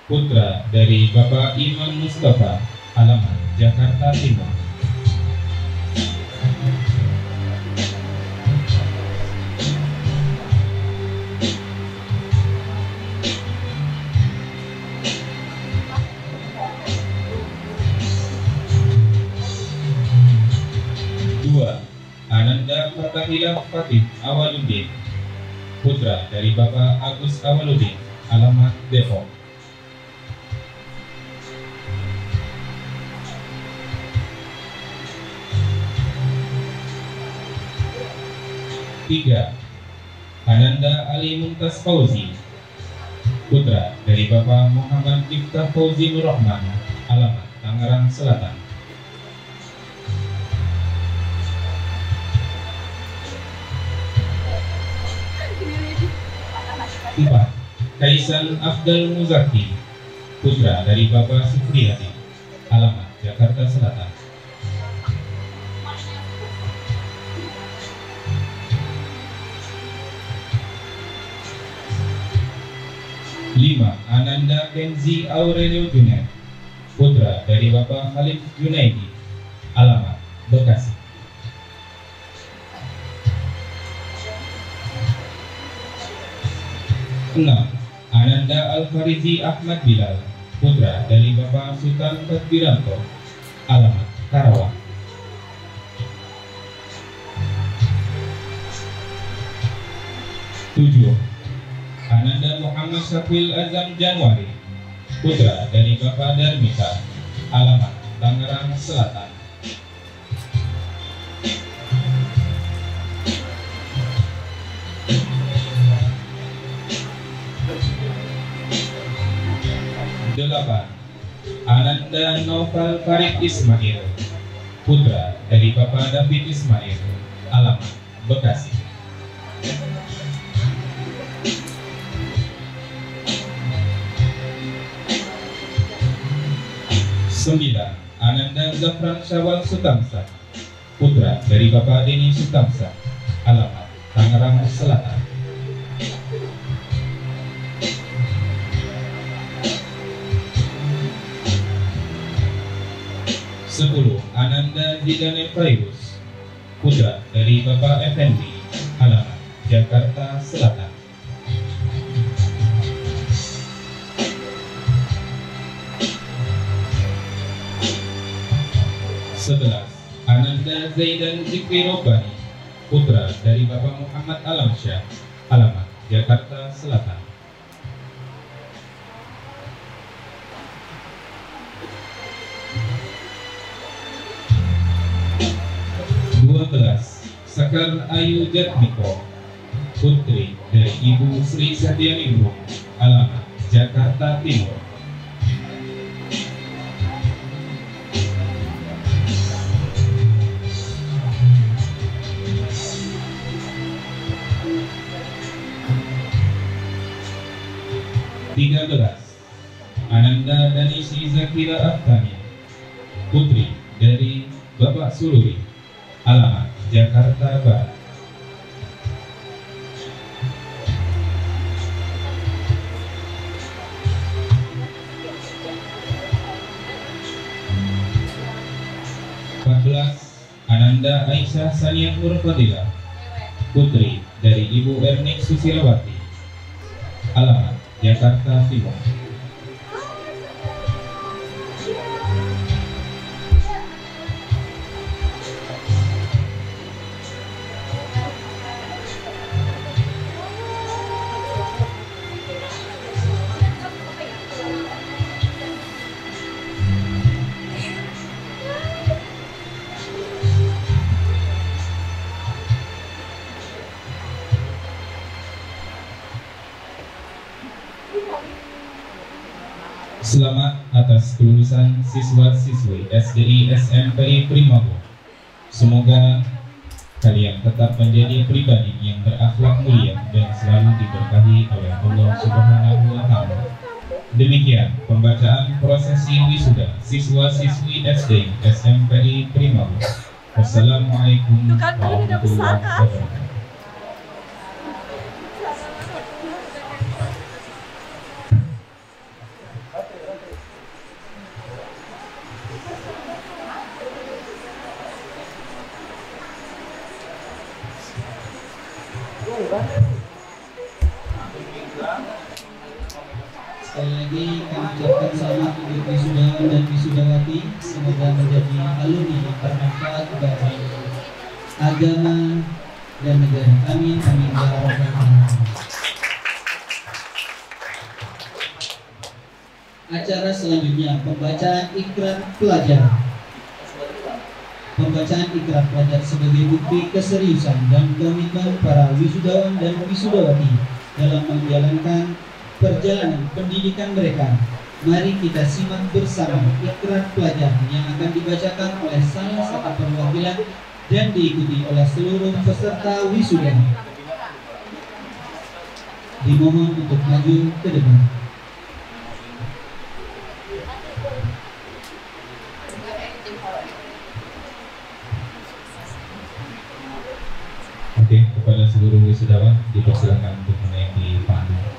putra dari Bapak Imam Mustafa, alamat Jakarta Timur. Ananda Fatahillah Fatih Awaluddin, putra dari Bapak Agus Awaluddin, alamat Depok. 3. Ananda Ali Mumtaz Fauzi, putra dari Bapak Muhammad Miftah Fauzi Nur Rahman, alamat Tangerang Selatan. 4. Kaisan Afdal Muzaki, putra dari Bapak Supriyadi, alamat Jakarta Selatan. 5. Ananda Kenzi Aurelio Junaid, putra dari Bapak Khalid Junaidi, alamat Bekasi. 6. Ananda Al-Farizi Ahmad Bilal, putra dari Bapak Sultan Tadbiranto, alamat Karawang. 7. Ananda Muhammad Syafil Azam Januari, putra dari Bapak Darmita, alamat Tangerang Selatan. 8. Ananda Noval Farid Ismail, putra dari Bapak David Ismail, alamat Bekasi. 9. Ananda Zafran Syawal Sutamsa, putra dari Bapak Deni Sutamsa, alamat Tangerang Selatan. 10. Ananda Zidane Fairuz, putra dari Bapak Effendi, alamat Jakarta Selatan. 11. Ananda Zaidan Zikri Robbani, putra dari Bapak Muhammad Alamsyah, alamat Jakarta Selatan. 12. Sekar Ayu Jatmiko, putri dari Ibu Sri Satyani, alamat Jakarta Timur. 13. Ananda Danisi Zakira Aftani, putri dari Bapak Sururi, alamat Jakarta Barat. 14. Ananda Aisyah Sania Nur Fadila, putri dari Ibu Ernik Susilawati, alamat Jakarta Timur. 'Selamat atas kelulusan siswa-siswi SDI SMP Primabo. Semoga kalian tetap menjadi pribadi yang berakhlak mulia dan selalu diberkahi oleh Allah Subhanahu wa Ta'ala. Demikian pembacaan prosesi wisuda siswa-siswi SD SMP Primabo. Wassalamualaikum warahmatullahi wabarakatuh. untuk wisudawan dan wisudawati, semoga menjadi alumni yang bermanfaat bagi agama dan negara. Amin amin ya rabbal alamin. Acara selanjutnya pembacaan ikrar pelajar. Pembacaan ikrar pelajar sebagai bukti keseriusan dan komitmen para wisudawan dan wisudawati dalam menjalankan perjalanan pendidikan mereka. Mari kita simak bersama ikrar pelajar yang akan dibacakan oleh salah satu perwakilan dan diikuti oleh seluruh peserta wisuda. Dimohon untuk maju ke depan. Oke, kepada seluruh wisudawan dipersilakan untuk menaiki panggung.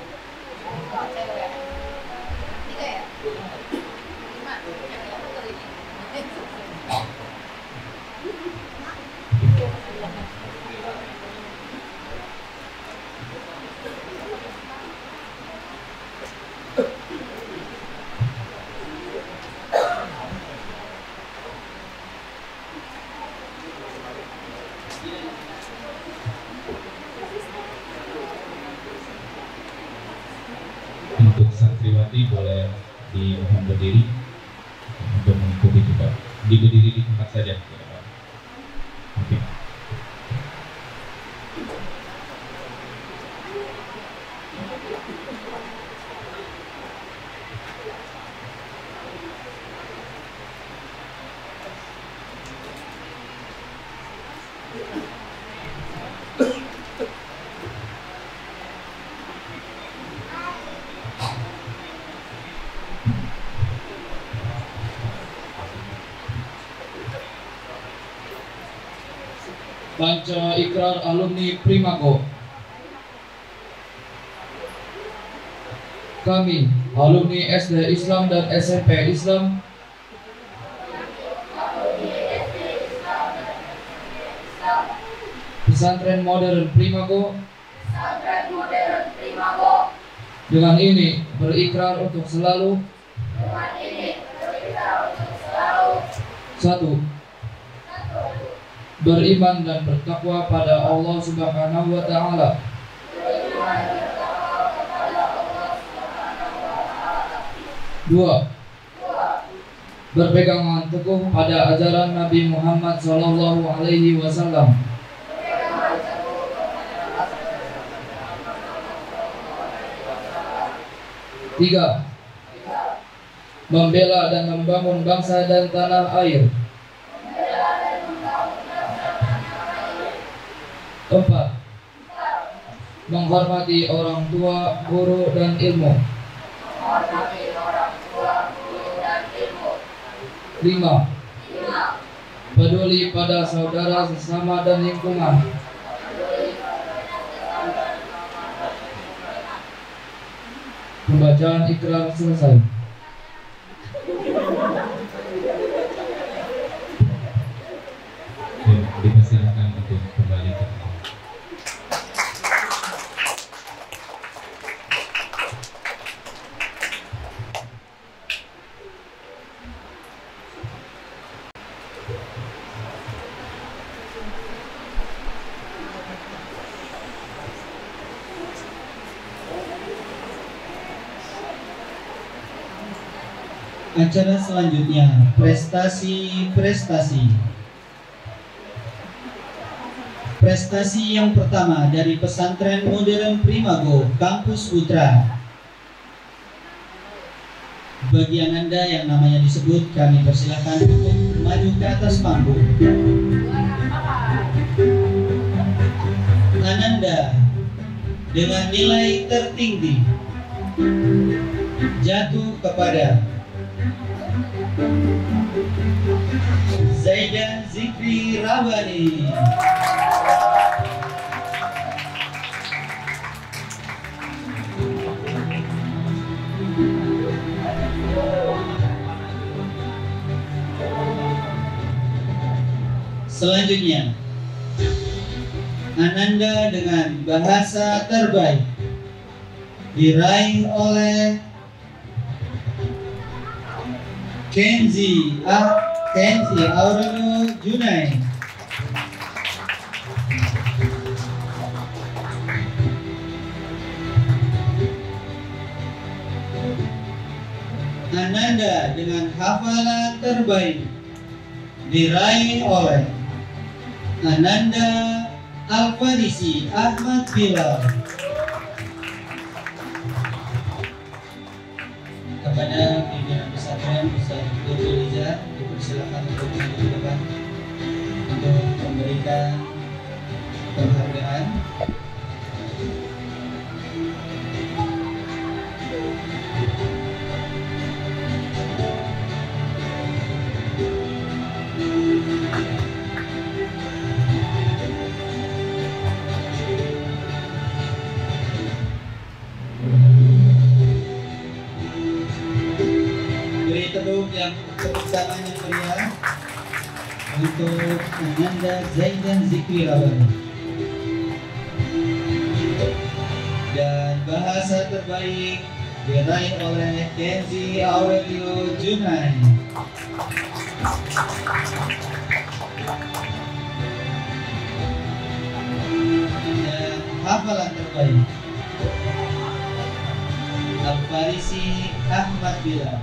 Untuk santriwati boleh dimohon berdiri untuk mengikuti juga. Berdiri di tempat saja. Oke. Panca ikrar alumni Primago. Kami, alumni SD Islam dan SMP Islam, Pesantren Modern Primago, dengan ini berikrar untuk selalu satu, beriman dan bertakwa pada Allah Subhanahu wa Ta'ala. Dua, berpegangan teguh pada ajaran Nabi Muhammad Sallallahu Alaihi Wasallam. Tiga, membela dan membangun bangsa dan tanah air. Empat, menghormati orang tua, guru, dan ilmu. Lima, peduli pada saudara sesama dan lingkungan. Pembacaan ikrar selesai. Dipersilakan untuk kembali ke tempat. Acara selanjutnya prestasi. Prestasi yang pertama dari Pesantren Modern Primago, Kampus Putra. Bagi Ananda yang namanya disebut, kami persilakan untuk maju ke atas panggung. Ananda dengan nilai tertinggi jatuh kepada Zaidan Zikri Rawani. Selanjutnya, Ananda dengan bahasa terbaik diraih oleh Kenzi Aurelio Junai. Ananda dengan hafalan terbaik diraih oleh Ananda Al-Farisi Ahmad Bilal. Kepada pimpinan pesantren Ustaz Dr. Liza dipersilakan untuk maju ke depan untuk memberikan penghargaan. Yang tepuk tangan yang meriah untuk Ananda Zaidan Zikri Rabani. Dan bahasa terbaik diraih oleh Kenzi Aurelio Junai. Dan hafalan terbaik Al-Farisi Ahmad Bilal.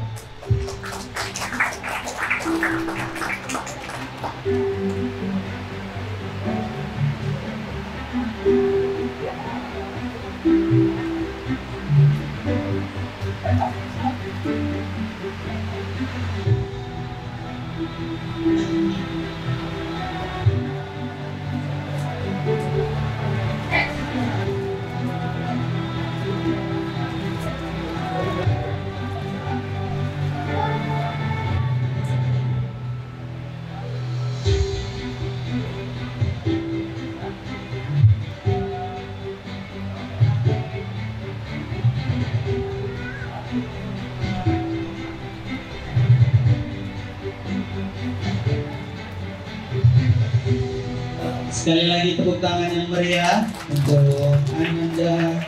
Sekali lagi tepuk tangan yang meriah untuk Ananda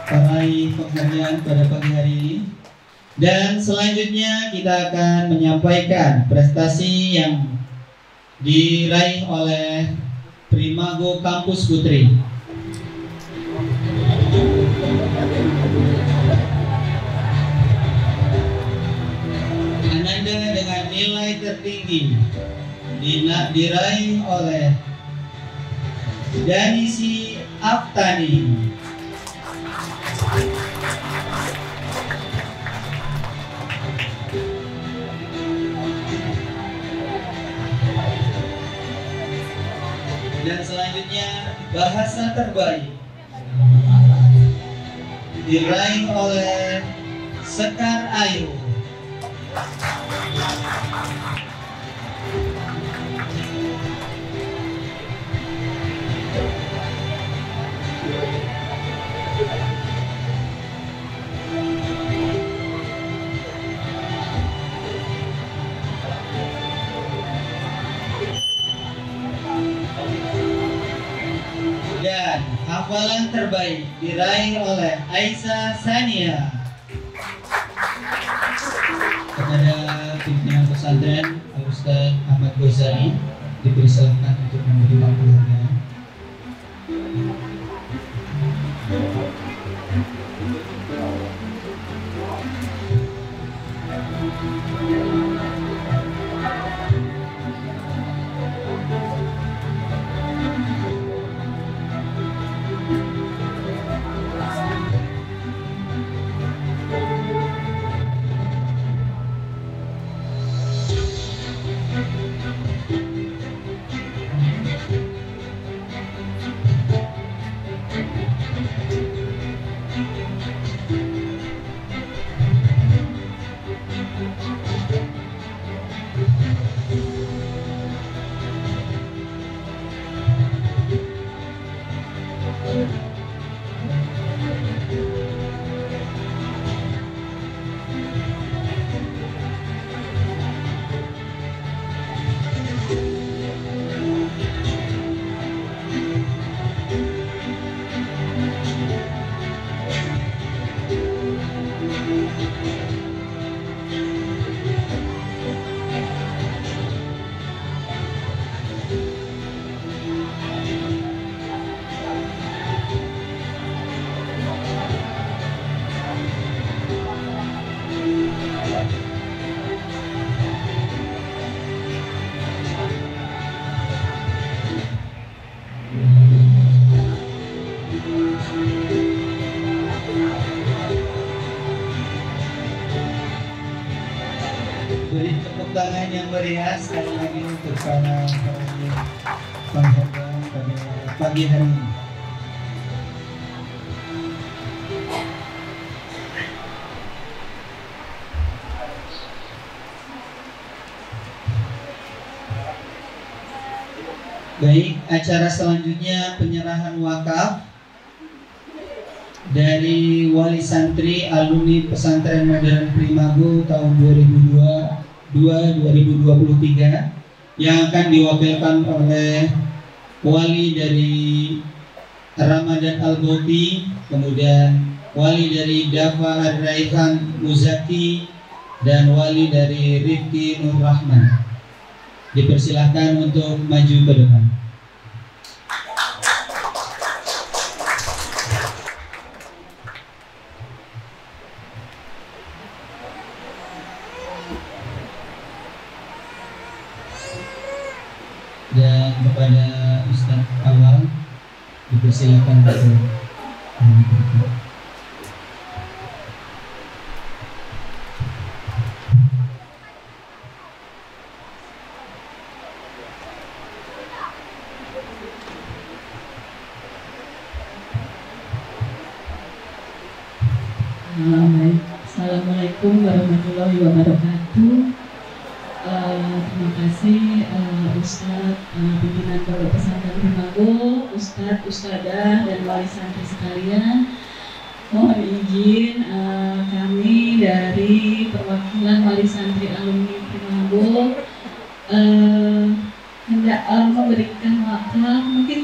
peraih penghargaan pada pagi hari ini. Dan selanjutnya kita akan menyampaikan prestasi yang diraih oleh Primago Kampus Putri. Ananda dengan nilai tertinggi diraih oleh Danisi Aftani. Dan selanjutnya bahasa terbaik diraih oleh Sekar Ayu. Dan hafalan terbaik diraih oleh Aisyah Sania. Kepada pimpinan pesantren Ustaz Ahmad Ghazali dipersilakan untuk menerima penghargaan. Beri tepuk tangan yang meriah sekali lagi untuk para penghargaan pada pagi hari ini. Baik, acara selanjutnya penyerahan wakaf dari wali santri alumni pesantren modern Primago tahun 2022-2023 yang akan diwakilkan oleh wali dari Ramadan Al-Boti, kemudian wali dari Dafa Ar-Raihan Muzaki, dan wali dari Rifki Nur Rahman. Dipersilahkan untuk maju ke depan. Dan kepada Ustadz Awal dipersilakan untuk Assalamualaikum warahmatullahi wabarakatuh. Terima kasih Ustadz pimpinan Pondok Pesantren Primago, Ustadz, Ustadzah, dan wali santri sekalian. Mohon izin kami dari perwakilan wali santri alumni Primago hendak memberikan wakaf, mungkin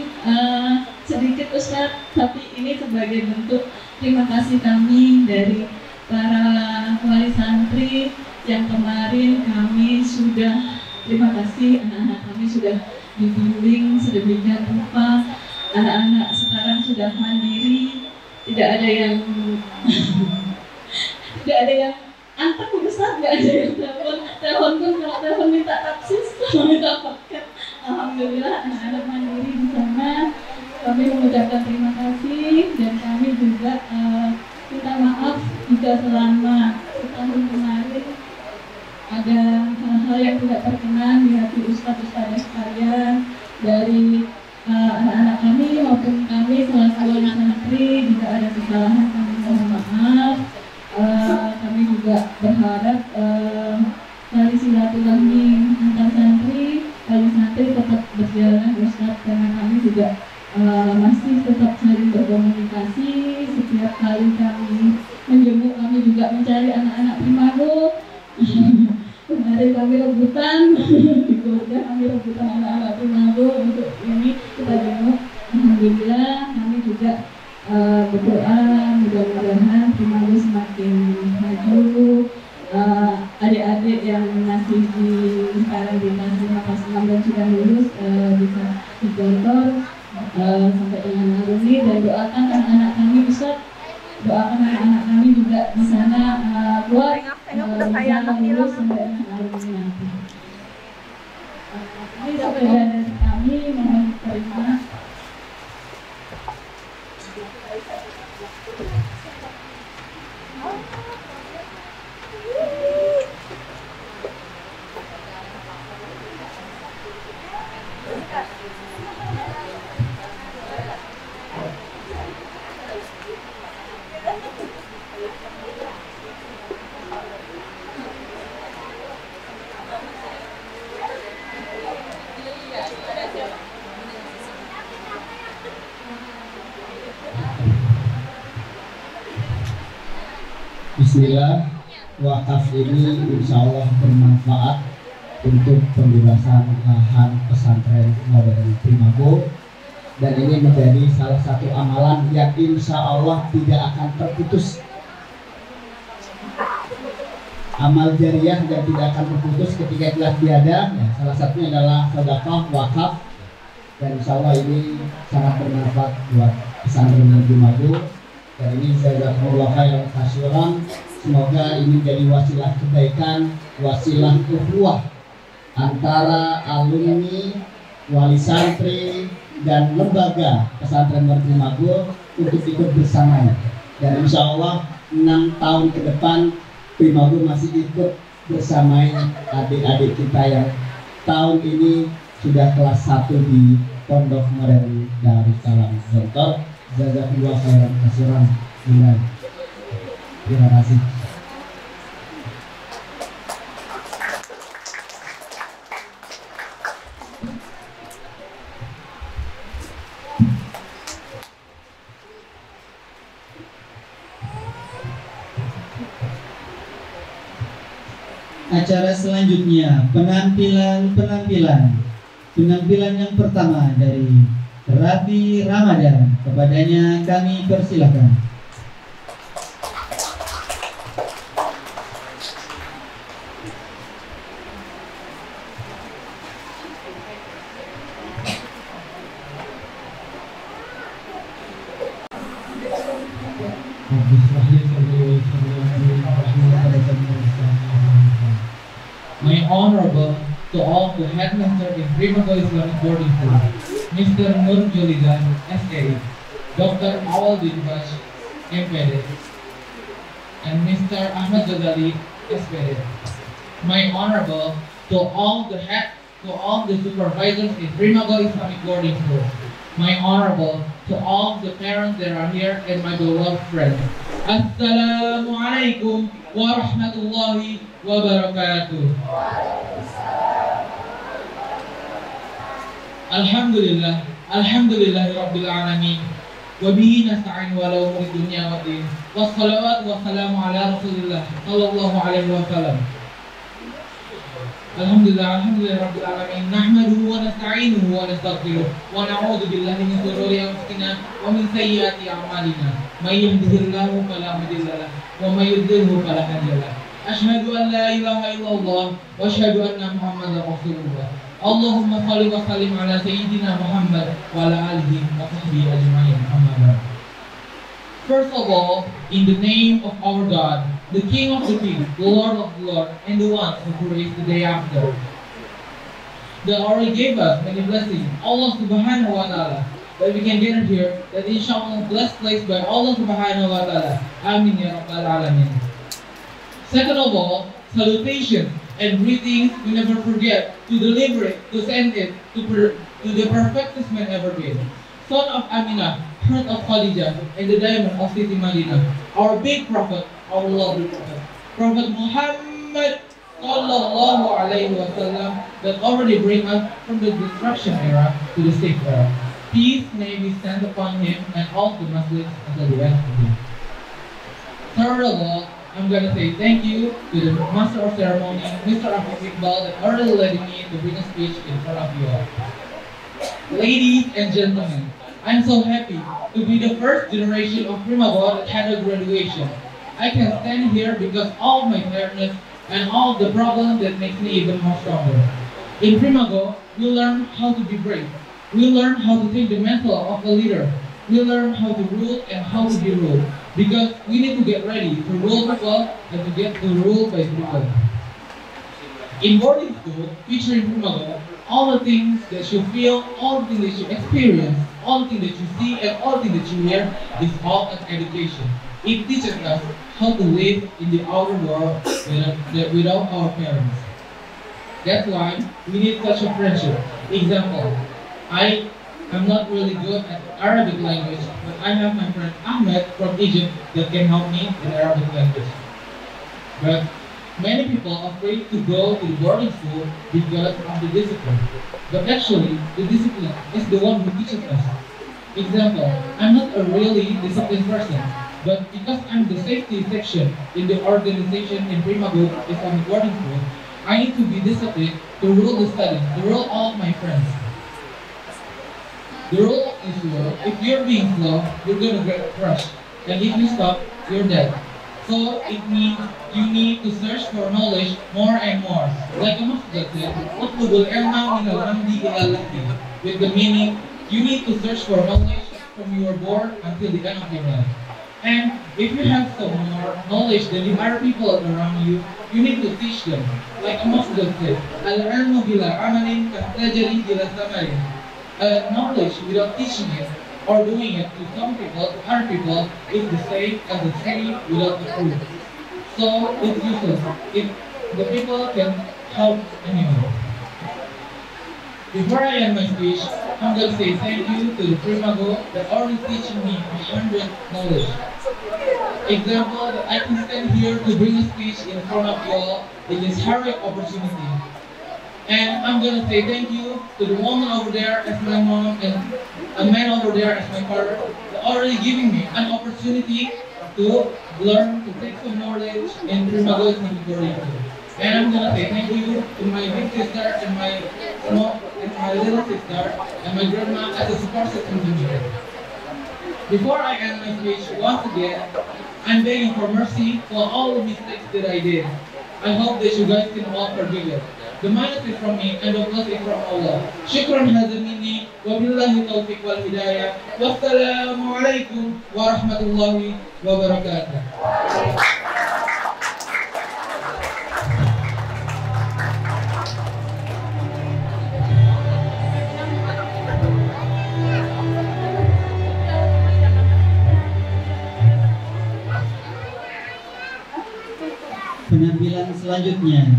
sedikit Ustadz, tapi ini sebagai bentuk terima kasih kami dari para wali santri yang kemarin kami sudah, terima kasih anak-anak kami sudah dibimbing sedemikian rupa. Anak-anak sekarang sudah mandiri, tidak ada yang tidak ada yang antar Ustaz, nggak ada yang telepon pun kalau telepon minta taksis, minta paket. Alhamdulillah anak-anak mandiri di sana. Kami mengucapkan terima kasih dan kami juga minta maaf jika selama setahun kemarin ada hal-hal yang tidak berkenan di hati ustadz-ustadzah sekalian dari anak-anak kami maupun kami selaku wali santri. Jika ada kesalahan kami mohon maaf. Kami juga berharap tali silaturahmi antar santri, wali santri tetap berjalan Ustadz, karena kami juga masih tetap saling berkomunikasi. Setiap kali kami menjenguk, kami juga mencari anak-anak Primago. Kemarin kami rebutan di keluarga, kami rebutan anak-anak Primago untuk ini kita jenguk. Alhamdulillah kami juga berdoa mudah-mudahan Primago semakin maju. Adik-adik yang masih sekarang di kelas 5, kelas 6 dan sudah lulus bisa digontor sampai dengan alumni, dan doakan anak-anak kami Ustaz, doakan anak-anak kami juga di sana kuat bisa lulus sampai dengan alumni nanti. Ini sepeda dari kami, mohon terima. Bismillah, wakaf ini insya Allah bermanfaat untuk pembebasan lahan pesantren modern Primago, dan ini menjadi salah satu amalan yang insya Allah tidak akan terputus. Amal jariah yang tidak akan terputus ketika telah tiada, ya, salah satunya adalah sedekah wakaf, dan insya Allah ini sangat bermanfaat buat pesantren Primago. Dan ini saya jazakumullah khairan katsiran. Semoga ini jadi wasilah kebaikan, wasilah ukhuwah antara alumni, wali santri, dan lembaga pesantren Primago untuk ikut bersamanya. Dan insya Allah 6 tahun ke depan Primago masih ikut bersamai adik-adik kita yang tahun ini sudah kelas 1 di Pondok Modern Darussalam Gontor. Jazakallahu khairan katsiran. Terima kasih. Acara selanjutnya penampilan yang pertama dari Rafi Ramadan. Kepadanya kami persilakan. My honorable to all the headmaster in Primago Islamic Boarding School, Mr. Nur Jolidan, SKA, Dr. Awaldin Bash, MPD, and Mr. Ahmad Ghazali, SPD. My honorable to all the supervisors in Primago Islamic Boarding School. My honorable to all the parents that are here and my beloved friends. Assalamu alaikum wa rahmatullahi wa barakatuh. Alhamdulillah rabbil alamin. Wa bihi nasta'in wa la umuri dunya wa din. Wassalawatu wassalamu ala Rasulillah sallallahu alaihi wasallam. Alhamdulillah rabbil alamin. Nahmaduhu wa nasta'inuhu wa nastaghfiruh wa na'udzu billahi min shururi anfusina wa min sayyiati a'malina. May yahdihillahu fala mudilla lahu wa may yudlilhu fala hadiya lahu. Asyhadu an la ilaha illallah wa asyhadu anna Muhammadar Rasulullah. Allahumma shalli wa sallim ala sayyidina Muhammad wa ala alihi wa sahbihi ajma'in. Amma ba'd. First of all, in the name of our God, the King of the King, the Lord of the Lord, and the one who creates the day after, that already gave us many blessings, Allah subhanahu wa ta'ala, that we can gather here, that inshallah blessed place by Allah subhanahu wa ta'ala. Amin ya rabbal alamin. Second of all, salutation and greetings we never forget to deliver it, to send it to the perfectest man ever been. Son of Aminah, heart of Khadijah, and the diamond of Siti Madinah, our big prophet, our lovely prophet, Prophet Muhammad sallallahu alaihi wasallam, that already bring us from the destruction era to the safe era. Peace may be sent upon him and all the Muslims until the end of him. Third of all, I'm going to say thank you to the Master of Ceremony, Mr. Afiq Iqbal, that already led me to bring a speech in front of you all. Ladies and gentlemen, I'm so happy to be the first generation of Primago that had a graduation. I can stand here because all my tiredness and all the problems that makes me even more stronger. In Primago, we learn how to be brave. We learn how to take the mantle of a leader. We learn how to rule and how to be ruled. Because we need to get ready to rule people and to get to rule by people. In boarding school, featuring Primago, all the things that you feel, all the things that you experience, all the things that you see, and all the things that you hear is all an education. It teaches us how to live in the outer world without our parents. That's why we need such a friendship. Example, I'm not really good at Arabic language, but I have my friend Ahmed from Egypt that can help me in Arabic language. But many people are afraid to go to the boarding school because of the discipline. But actually, the discipline is the one who teaches us. Example, I'm not a really disciplined person, but because I'm the safety section in the organization in Primago Islamic Boarding School, I need to be disciplined to rule the study, to rule all my friends. The rule of this world, if you're being slow, you're gonna get crushed. And if you stop, you're dead. So it means you need to search for knowledge more and more. Like a Muslim said, "Utlubul ilma min al-amdi ila al-lahdi," with the meaning, you need to search for knowledge from your born until the end of your life. And if you have some more knowledge than the other people around you, you need to teach them. Like a Muslim said, "Al-ilmu bila amalin kahtajari bila samarin." Knowledge without teaching it or doing it to some people, to other people, is the same as a tree without a fruit. So it's useless. the people can help anyone. Before I end my speech, I'm going to say thank you to the Primago that already teaching me 100 knowledge. Example that I can stand here to bring a speech in front of you all is this heroic opportunity. And I'm going to say thank you to the woman over there as my mom and a man over there as my father that already giving me an opportunity to learn, to take some knowledge in Primago Singaporean. And I'm going to say thank you to my big sister and my little sister and my grandma as a support system to me. Before I end my speech, once again, I'm begging for mercy for all the mistakes that I did. I hope that you guys can all forgive it. The minus is from me and the plus is from Allah. Syukran hadza minni wa billahi taufiq wal hidayah. Wassalamu alaikum warahmatullahi wabarakatuh. Penampilan selanjutnya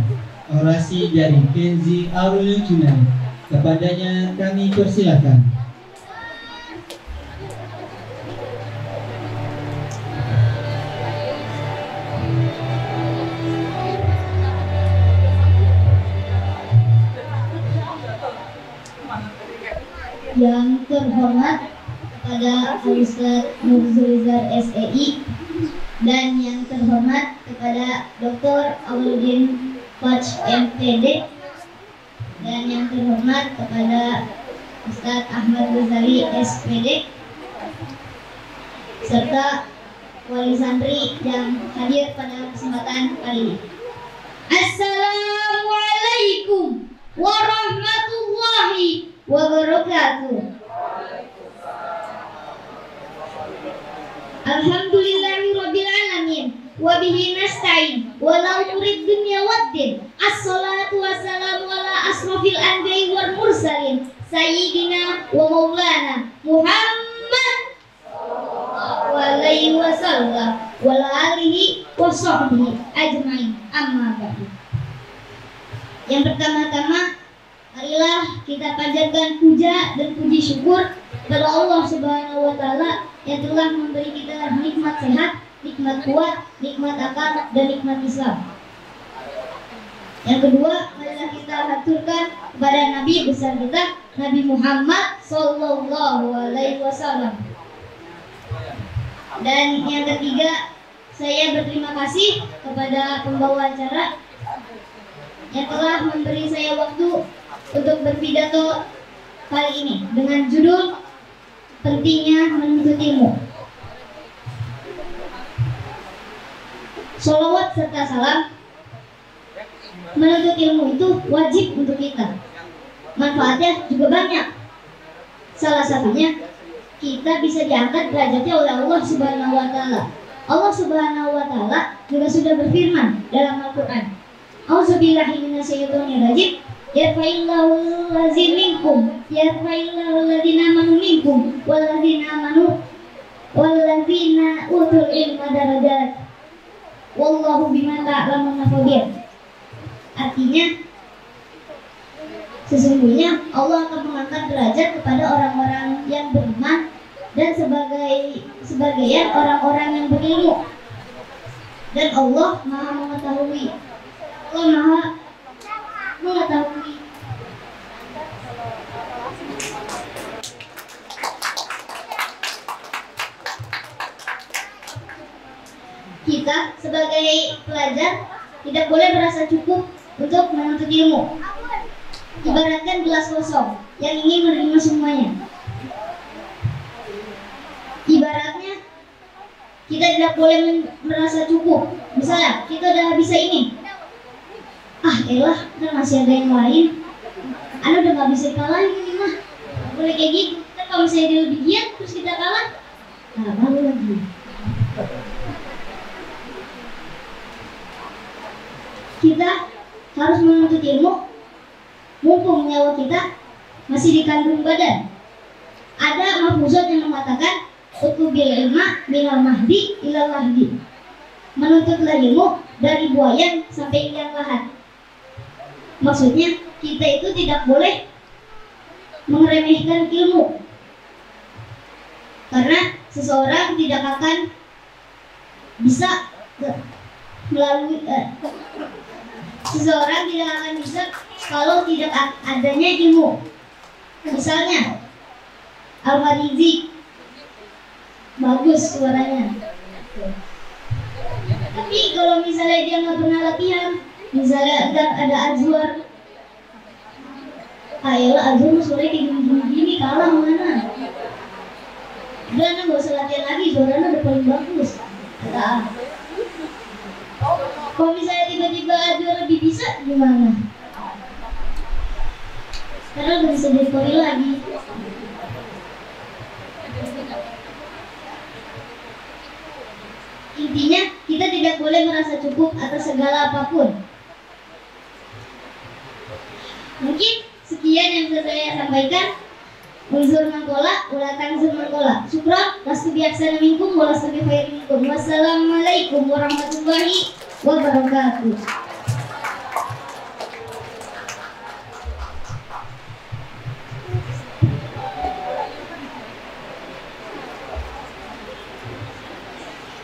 orasi dari Kenzi Aurel Junai. Kepadanya kami persilakan. Yang terhormat kepada Ustaz Nurzuliza SEI dan yang terhormat kepada Dr. Awaludin Faj MPD dan yang terhormat kepada Ustaz Ahmad Ghazali SPD serta wali santri yang hadir pada kesempatan kali ini. Assalamualaikum warahmatullahi wabarakatuh. Alhamdulillahirabbil alamin wa bihi nasta'in wa la nurid dunya waddin. Assalatu wassalamu ala asrofil anbiya'i wal mursalin sayyidina wa maulana Muhammad sallallahu alaihi wasallam wa alihi wa sahbihi ajmain. Amma ba'du. Yang pertama-tama, marilah kita panjatkan puja dan puji syukur kepada Allah Subhanahu wa taala yang telah memberi kita nikmat sehat, nikmat kuat, nikmat akal, dan nikmat Islam. Yang kedua, marilah kita haturkan kepada Nabi besar kita, Nabi Muhammad sallallahu alaihi wasallam. Dan yang ketiga, saya berterima kasih kepada pembawa acara yang telah memberi saya waktu untuk berpidato kali ini dengan judul pentingnya menuntut ilmu. Sholawat serta salam. Menuntut ilmu itu wajib untuk kita. Manfaatnya juga banyak. Salah satunya, kita bisa diangkat derajatnya oleh Allah Subhanahu wa taala. Allah Subhanahu wa taala juga sudah berfirman dalam Al-Qur'an. A'udzubillahi minasyaitonirrajim. Yarfa'illahu allazina minkum yarfa'illahu allazina amanu minkum wallazina utul ilma darajat wallahu bima ta'lamuna khabir. Artinya, sesungguhnya Allah akan mengangkat derajat kepada orang-orang yang beriman dan sebagian orang-orang yang berilmu. Dan Allah Maha mengetahui. Allah Maha mengetahui. Kita sebagai pelajar tidak boleh merasa cukup untuk menuntut ilmu. Ibaratkan gelas kosong yang ingin menerima semuanya. Ibaratnya kita tidak boleh merasa cukup. Misalnya kita udah bisa ini, elah kan masih ada yang lain. Anda udah gak bisa kalahin ini mah. Boleh kayak gitu. Kan kalau misalnya dia lebih giat terus kita kalah, baru lagi. Kita harus menuntut ilmu mumpung nyawa kita masih di kandung badan. Ada mahfuzat yang mengatakan utlubil ilma minal mahdi ilal lahdi. Menuntutlah ilmu dari buaya sampai liang lahat. Maksudnya kita itu tidak boleh meremehkan ilmu, karena seseorang tidak akan bisa melalui seseorang tidak akan bisa kalau tidak adanya ilmu. Misalnya Al-Marizi bagus suaranya, tapi kalau misalnya dia nggak pernah latihan, misalnya ada Azwar, ayolah Azwar suaranya kayak gini kalah mana? Udah nggak usah latihan lagi, suaranya udah paling bagus. Kalau misalnya tiba-tiba Azwar lebih bisa gimana? Karena udah bisa jadi kori lagi. Intinya kita tidak boleh merasa cukup atas segala apapun. Mungkin sekian yang bisa saya sampaikan. Unsur mangkola, ulatan unsur mangkola. Syukran, lastu biaksana minkum, walastu bikhairi minkum. Wassalamualaikum warahmatullahi wabarakatuh.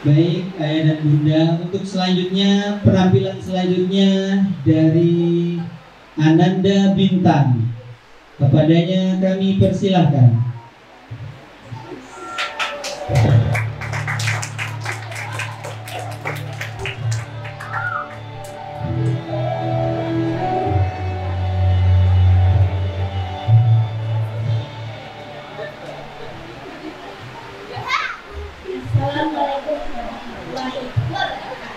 Baik, Ayah dan Bunda, untuk selanjutnya, penampilan selanjutnya dari Ananda Bintang. Kepadanya kami persilahkan. Assalamualaikum warahmatullahi wabarakatuh.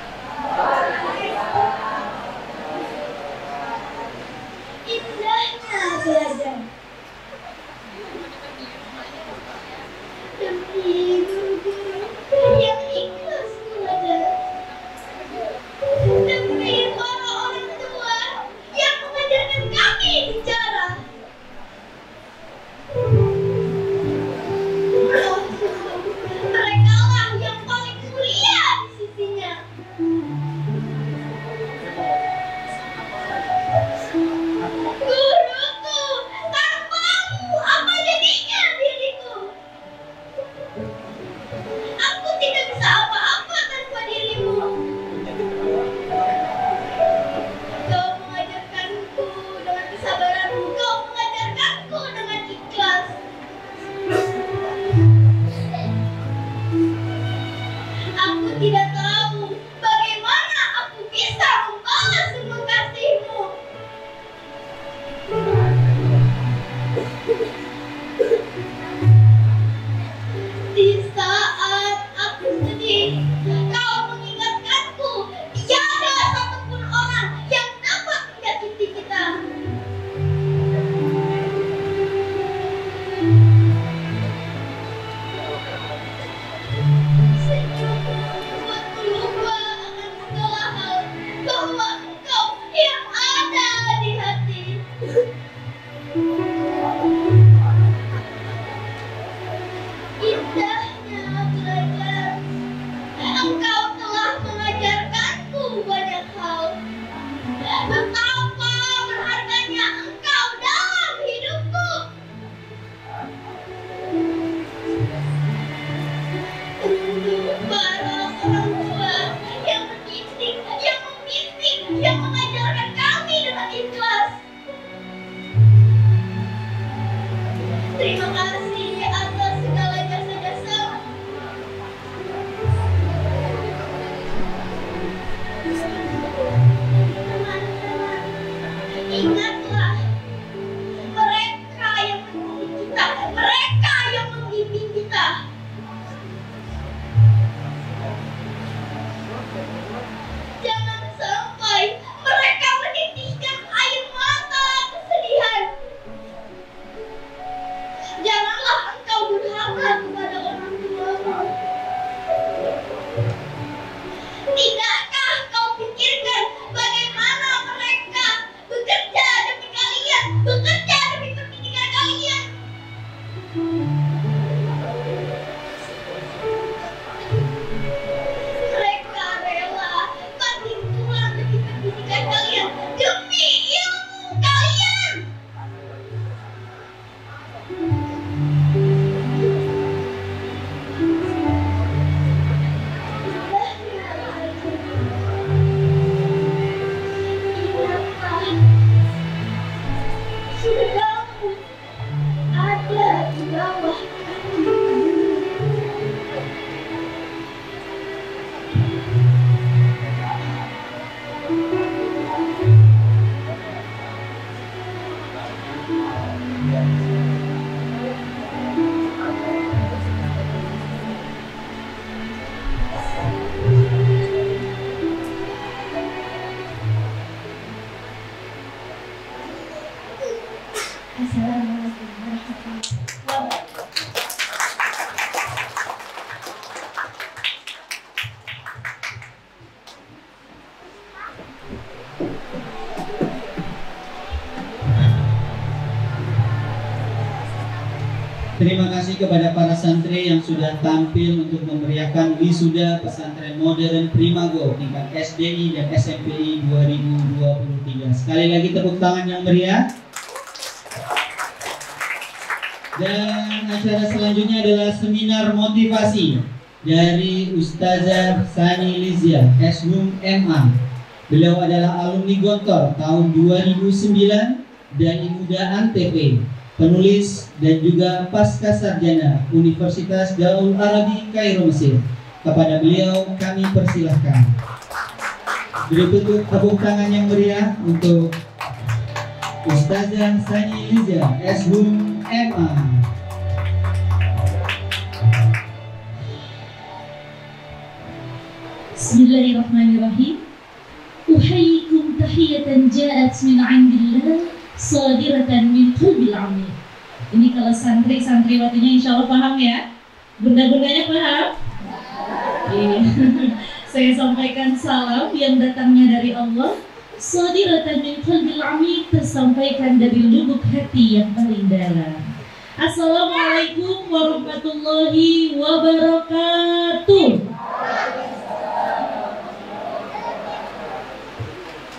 Indahnya belajar. Assalamualaikum warahmatullahi wabarakatuh. Terima kasih kepada para santri yang sudah tampil untuk memeriahkan wisuda pesantren modern Primago tingkat SDI dan SMPI 2023. Sekali lagi tepuk tangan yang meriah. Dan acara selanjutnya adalah seminar motivasi dari Ustazah Sani Lizia, S.Hum MA. Beliau adalah alumni Gontor tahun 2009 dan Muda Antv, penulis dan juga pasca sarjana Universitas Darul Arabi Kairo Mesir. Kepada beliau kami persilahkan. Beri tepuk tangan yang meriah untuk Ustazah Sani Lizia, S.Hum MA. Bismillahirrahmanirrahim. Uhayyikum tahiyatan ja'at min 'indillah sadiratan min qalbil 'amil. Ini kalau santri-santriwatinya insya Allah paham ya. Bunda-bundanya paham? Iya. Saya sampaikan salam yang datangnya dari Allah, sadiratan min qalbil 'amil, tersampaikan dari lubuk hati yang paling dalam. Assalamualaikum warahmatullahi wabarakatuh.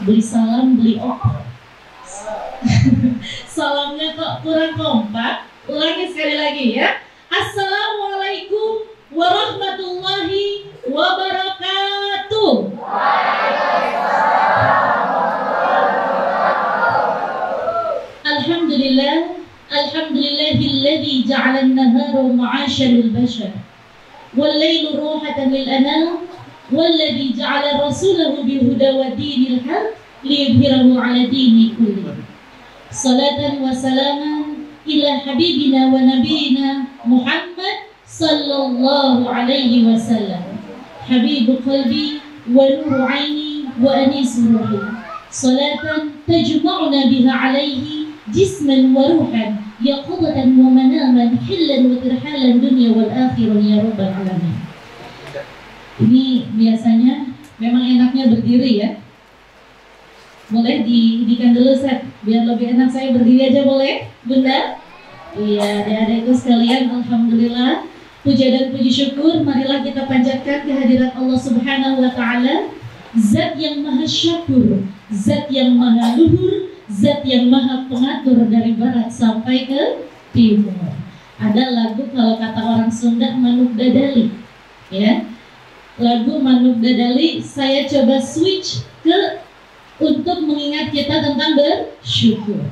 Beli salam, beli op. Salamnya kok kurang kompak. Ulangi sekali lagi ya. Assalamualaikum warahmatullahi wabarakatuh. Alhamdulillah, alhamdulillahilladzi ja'ala an-nahara ma'asyan lil bashar wal lailu ruhatan lil anam والذي جعل رسوله بالهدى ودين الحق ليظهره على دين كله. صلاة وسلاما إلى حبيبنا ونبينا محمد صلى الله عليه وسلم، حبيب قلبي ونور عيني وأنيس روحي. صلاة تجمعنا بها عليه جسما وروحا، يقظة ومناما، حلا وترحالا الدنيا والآخرة يا رب العالمين. Ini biasanya memang enaknya berdiri ya. Boleh diidikan dulu Set, biar lebih enak. Saya berdiri aja boleh Bunda? Iya, adik-adikku sekalian, alhamdulillah, puja dan puji syukur marilah kita panjatkan kehadirat Allah Subhanahu wa Ta'ala, Zat yang maha syakur, Zat yang maha luhur, Zat yang maha pengatur dari barat sampai ke timur. Ada lagu kalau kata orang Sunda Manuk Dadali ya. Lagu Manuk Dadali saya coba switch ke untuk mengingat kita tentang bersyukur.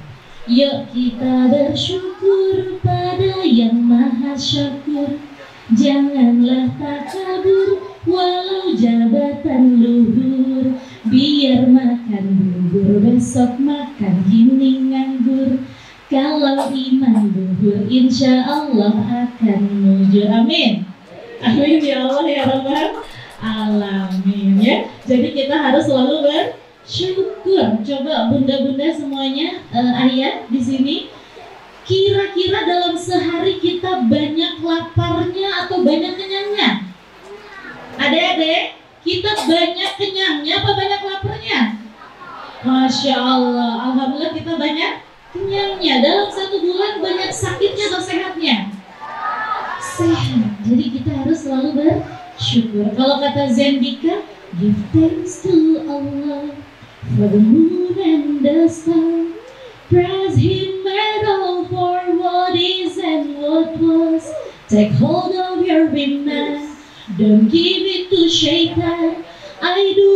Yuk kita bersyukur pada yang maha syakur. Janganlah takabur walau jabatan luhur. Biar makan bubur besok makan gini nganggur. Kalau iman luhur insya Allah akan mujur. Amin. Amin ya Allah ya Rabbal Alamin ya. Jadi kita harus selalu bersyukur. Coba bunda-bunda semuanya, ayat di sini. Kira-kira dalam sehari kita banyak laparnya atau banyak kenyangnya? Adik-adik, kita banyak kenyangnya apa banyak laparnya? Masya Allah, alhamdulillah kita banyak kenyangnya. Dalam satu bulan banyak sakitnya atau sehatnya? Sehat. Jadi kita harus selalu bersyukur. Kalau kata Zendika, give thanks to Allah for the moon and the sun. Praise Him at all for what is and what was. Take hold of your iman, don't give it to shaitan. I do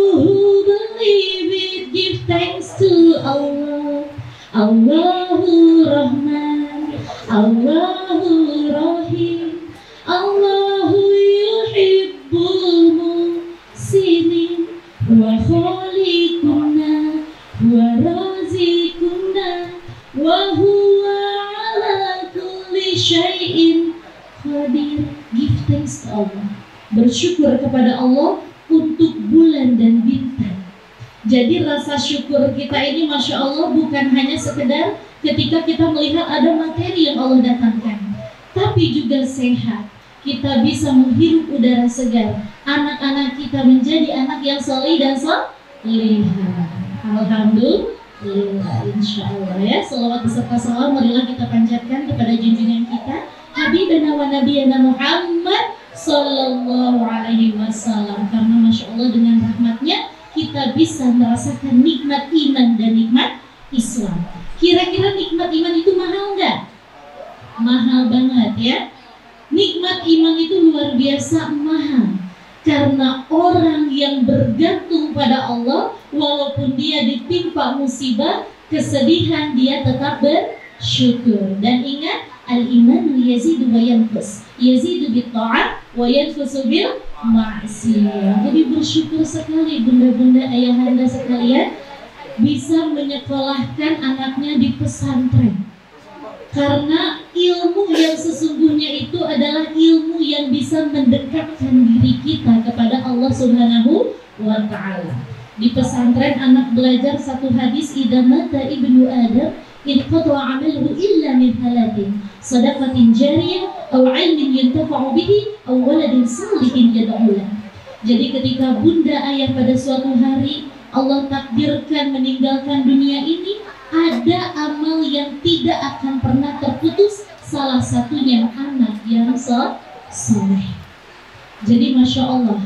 believe it. Give thanks to Allah. Allahu Rahman, Allahu Rahim, Allahu yuhibbul muhsinin, wa khaliquna, wa razikuna, wa huwa ala kulli syai'in qadir. Give thanks to Allah. Bersyukur kepada Allah untuk bulan dan bintang. Jadi rasa syukur kita ini Masya Allah bukan hanya sekedar ketika kita melihat ada materi yang Allah datangkan, tapi juga sehat. Kita bisa menghirup udara segar. Anak-anak kita menjadi anak yang saleh dan salihah. Alhamdulillah, insya Allah ya. Salawat beserta salam marilah kita panjatkan kepada junjungan kita Habibana wa Nabiyana Muhammad Sallallahu Alaihi Wasallam. Karena Masya Allah dengan rahmatnya kita bisa merasakan nikmat iman dan nikmat Islam. Kira-kira nikmat iman itu mahal nggak? Mahal banget ya. Nikmat iman itu luar biasa mahal. Karena orang yang bergantung pada Allah, walaupun dia ditimpa musibah, kesedihan, dia tetap bersyukur. Dan ingat, al-iman yazidu wa yanqus. Yazidu bit-ta'ah wa yanqusu bil ma'siyah. Jadi bersyukur sekali bunda-bunda, ayahanda sekalian bisa menyekolahkan anaknya di pesantren. Karena ilmu yang sesungguhnya itu adalah ilmu yang bisa mendekatkan diri kita kepada Allah Subhanahu wa Ta'ala. Di pesantren anak belajar satu hadis, idza mata ibnu Adam inqata 'amaluhu illa min thalathin, shadaqatin jariyah aw 'ilmin yuntafa'u bihi aw waladin shalihin yad'u lahu. Jadi ketika bunda ayah pada suatu hari Allah takdirkan meninggalkan dunia ini, ada amal yang tidak akan pernah terputus, salah satunya anak yang saleh. Jadi Masya Allah,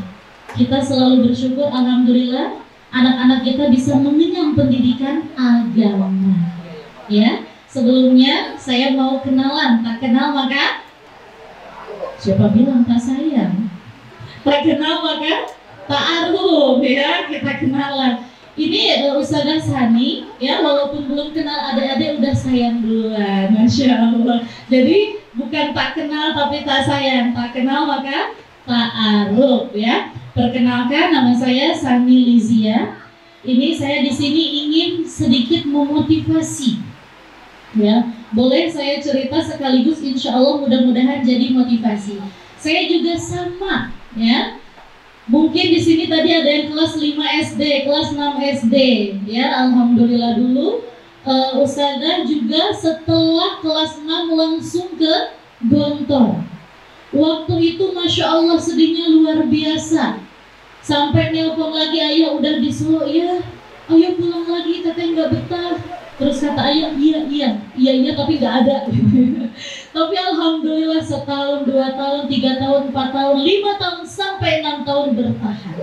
kita selalu bersyukur, alhamdulillah anak-anak kita bisa mengenyam pendidikan agama. Ya, sebelumnya saya mau kenalan, tak kenal maka siapa bilang tak sayang? Tak kenal maka tak aruf, ya, kita kenalan. Ini Ustazah Sani, ya, walaupun belum kenal adik-adik udah sayang duluan, Masya Allah. Jadi bukan tak kenal tapi tak sayang, tak kenal maka tak aruf, ya. Perkenalkan, nama saya Sani Lizia. Ini saya di sini ingin sedikit memotivasi. Ya, boleh saya cerita sekaligus, insya Allah mudah-mudahan jadi motivasi. Saya juga sama, ya. Mungkin di sini tadi ada yang kelas 5 SD, kelas 6 SD, ya. Alhamdulillah dulu Ustazah juga setelah kelas 6 langsung ke Gontor. Waktu itu Masya Allah sedihnya luar biasa. Sampai nelpon lagi, ayah udah di Solo, ya. Ayo pulang lagi, teteh nggak betah. Terus kata ayah, iya tapi nggak ada. Tapi alhamdulillah setahun, 2 tahun, 3 tahun, 4 tahun, 5 tahun sampai 6 tahun bertahan.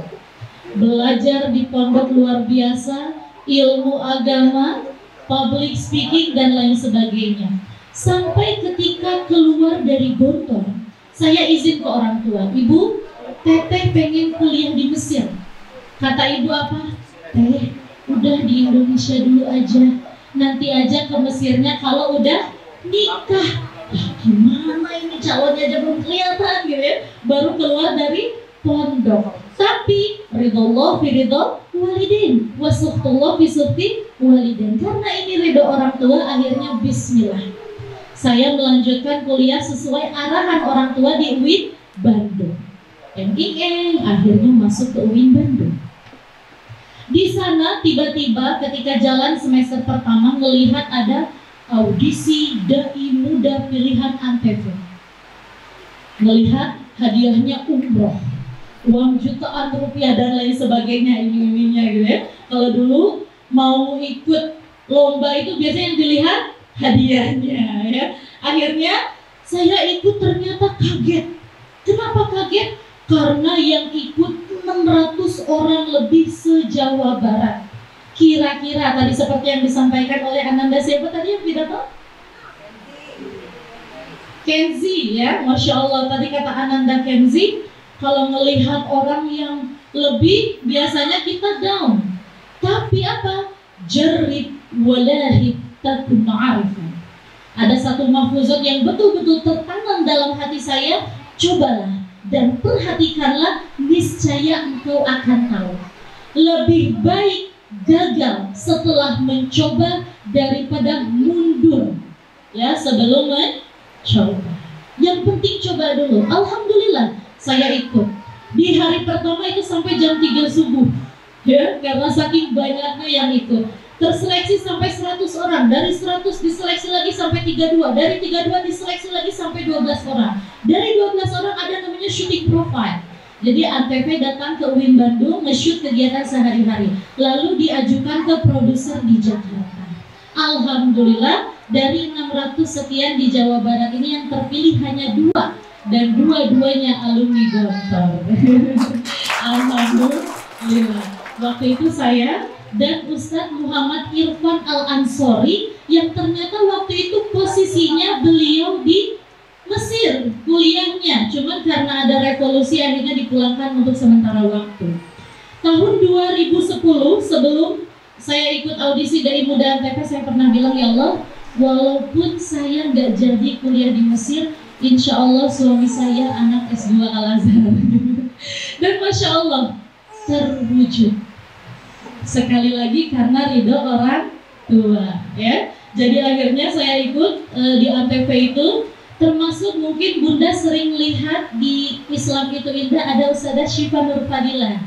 Belajar di pondok luar biasa, ilmu agama, public speaking dan lain sebagainya. Sampai ketika keluar dari Gontor, saya izin ke orang tua, ibu, teteh pengen kuliah di Mesir. Kata ibu apa? Teh, udah di Indonesia dulu aja. Nanti aja ke Mesirnya kalau udah nikah. Gimana ini calonnya aja belum kelihatan gitu ya. Baru keluar dari pondok. Tapi ridhollah fi ridho walidin, wasuhtullah fi suhti walidin. Karena ini ridho orang tua, akhirnya bismillah. Saya melanjutkan kuliah sesuai arahan orang tua di UIN Bandung. Akhirnya masuk ke UIN Bandung. Di sana tiba-tiba ketika jalan semester pertama melihat ada audisi dai muda pilihan Antv. Melihat hadiahnya umroh, uang jutaan rupiah dan lain sebagainya, iming-imingnya gitu ya. Kalau dulu mau ikut lomba itu biasanya yang dilihat hadiahnya ya. Akhirnya saya ikut, ternyata kaget. Kenapa kaget? Karena yang ikut 600 orang lebih se-Jawa Barat. Kira-kira tadi seperti yang disampaikan oleh Ananda, siapa tadi yang pidato? Kenzi ya, Masya Allah. Tadi kata Ananda Kenzi, kalau melihat orang yang lebih biasanya kita down. Tapi apa? Jarib walahib takun ma'arifan. Ada satu mahfuzat yang betul-betul tertanam dalam hati saya. Cobalah dan perhatikanlah, niscaya engkau akan tahu. Lebih baik gagal setelah mencoba daripada mundur ya sebelum mencoba. Yang penting coba dulu. Alhamdulillah saya ikut. Di hari pertama itu sampai jam 3 subuh. ya, karena saking banyaknya yang ikut. Terseleksi sampai 100 orang, dari 100 diseleksi lagi sampai 32, dari 32 diseleksi lagi sampai 12 orang. Dari 12 orang ada namanya shooting profile. Jadi ANTV datang ke UIN Bandung nge-shoot kegiatan sehari-hari, lalu diajukan ke produser di Jakarta. Alhamdulillah dari 600 sekian di Jawa Barat ini yang terpilih hanya 2, dan dua-duanya alumni Gontor. Alhamdulillah. Waktu itu saya dan Ustadz Muhammad Irfan Al-Ansori yang ternyata waktu itu posisinya beliau di Mesir kuliahnya, cuman karena ada revolusi akhirnya dipulangkan untuk sementara waktu. Tahun 2010 sebelum saya ikut audisi dari Muda ANTV, saya pernah bilang, ya Allah, walaupun saya nggak jadi kuliah di Mesir, insya Allah suami saya anak S2 Al-Azhar. Dan Masya Allah terwujud. Sekali lagi karena ridho orang tua, ya. Jadi akhirnya saya ikut di ANTV itu, termasuk mungkin Bunda sering lihat di Islam Itu Indah ada Ustazah Syifa Nur Fadilah.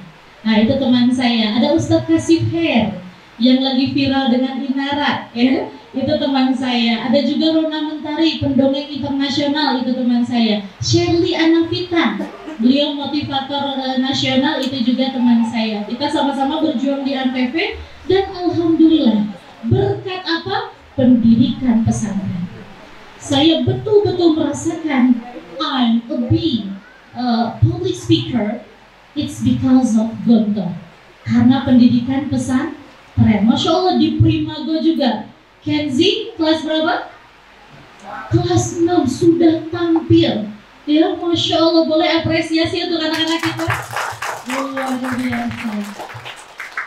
Nah itu teman saya. Ada Ustadz Kasif Hair yang lagi viral dengan Inara, ya. Itu teman saya. Ada juga Rona Mentari, pendongeng internasional, itu teman saya. Shirley Anavita, beliau motivator nasional, itu juga teman saya. Kita sama-sama berjuang di ANTV dan alhamdulillah berkat apa? Pendidikan pesantren. Saya betul-betul merasakan I'm a being public speaker. It's because of Gontor. Karena pendidikan pesantren. Masya Allah di Primago juga. Kenzi kelas berapa? Kelas 6 sudah tampil. Ya Masya Allah, boleh apresiasi untuk anak-anak kita. Luar biasa.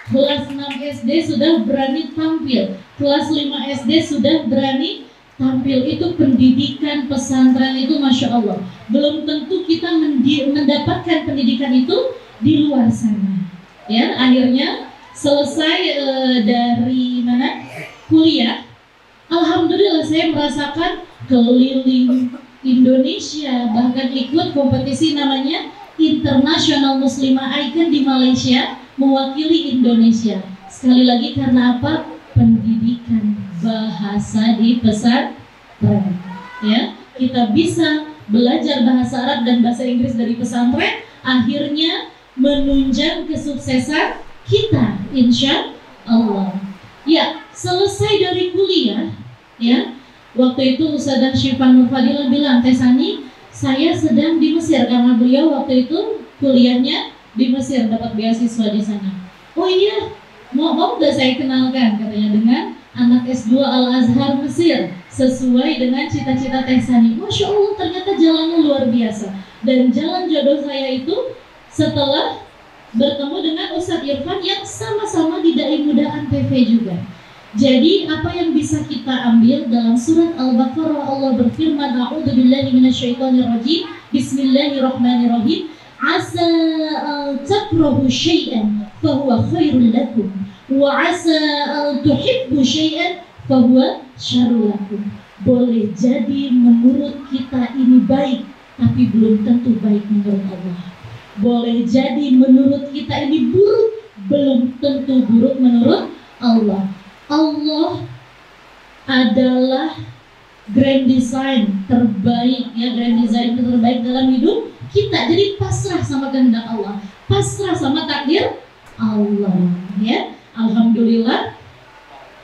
Kelas 6 SD sudah berani tampil. Kelas 5 SD sudah berani tampil. Itu pendidikan pesantren itu Masya Allah. Belum tentu kita mendapatkan pendidikan itu di luar sana. Ya, akhirnya selesai dari mana? Kuliah. Alhamdulillah saya merasakan keliling Indonesia, bahkan ikut kompetisi namanya International Muslimah Icon di Malaysia, mewakili Indonesia. Sekali lagi karena apa? Pendidikan bahasa di pesantren. Ya, kita bisa belajar bahasa Arab dan bahasa Inggris dari pesantren, akhirnya menunjang kesuksesan kita, insya Allah. Ya, selesai dari kuliah, ya, waktu itu Ustazah Syifa Nur Fadilah bilang, Teh Sani, saya sedang di Mesir karena beliau waktu itu kuliahnya di Mesir, dapat beasiswa di sana. Oh iya, mau nggak saya kenalkan katanya dengan anak S2 Al-Azhar Mesir sesuai dengan cita-cita Teh Sani. Masya Allah ternyata jalannya luar biasa. Dan jalan jodoh saya itu setelah bertemu dengan Ustadz Irfan yang sama-sama di Dai Muda ANTV juga. Jadi apa yang bisa kita ambil dalam surat Al-Baqarah, Allah berfirman, A'udzubillahi minasyaitonirrajim, Bismillahirrahmanirrahim, Asa takrahu syai'an fahuwa khairul lakum wa asa tuhibbu syai'an fahuwa syarrul lakum. Boleh jadi menurut kita ini baik, tapi belum tentu baik menurut Allah. Boleh jadi menurut kita ini buruk, belum tentu buruk menurut Allah. Allah adalah grand design terbaik, ya, grand design terbaik dalam hidup kita. Jadi pasrah sama kehendak Allah, pasrah sama takdir Allah, ya. Alhamdulillah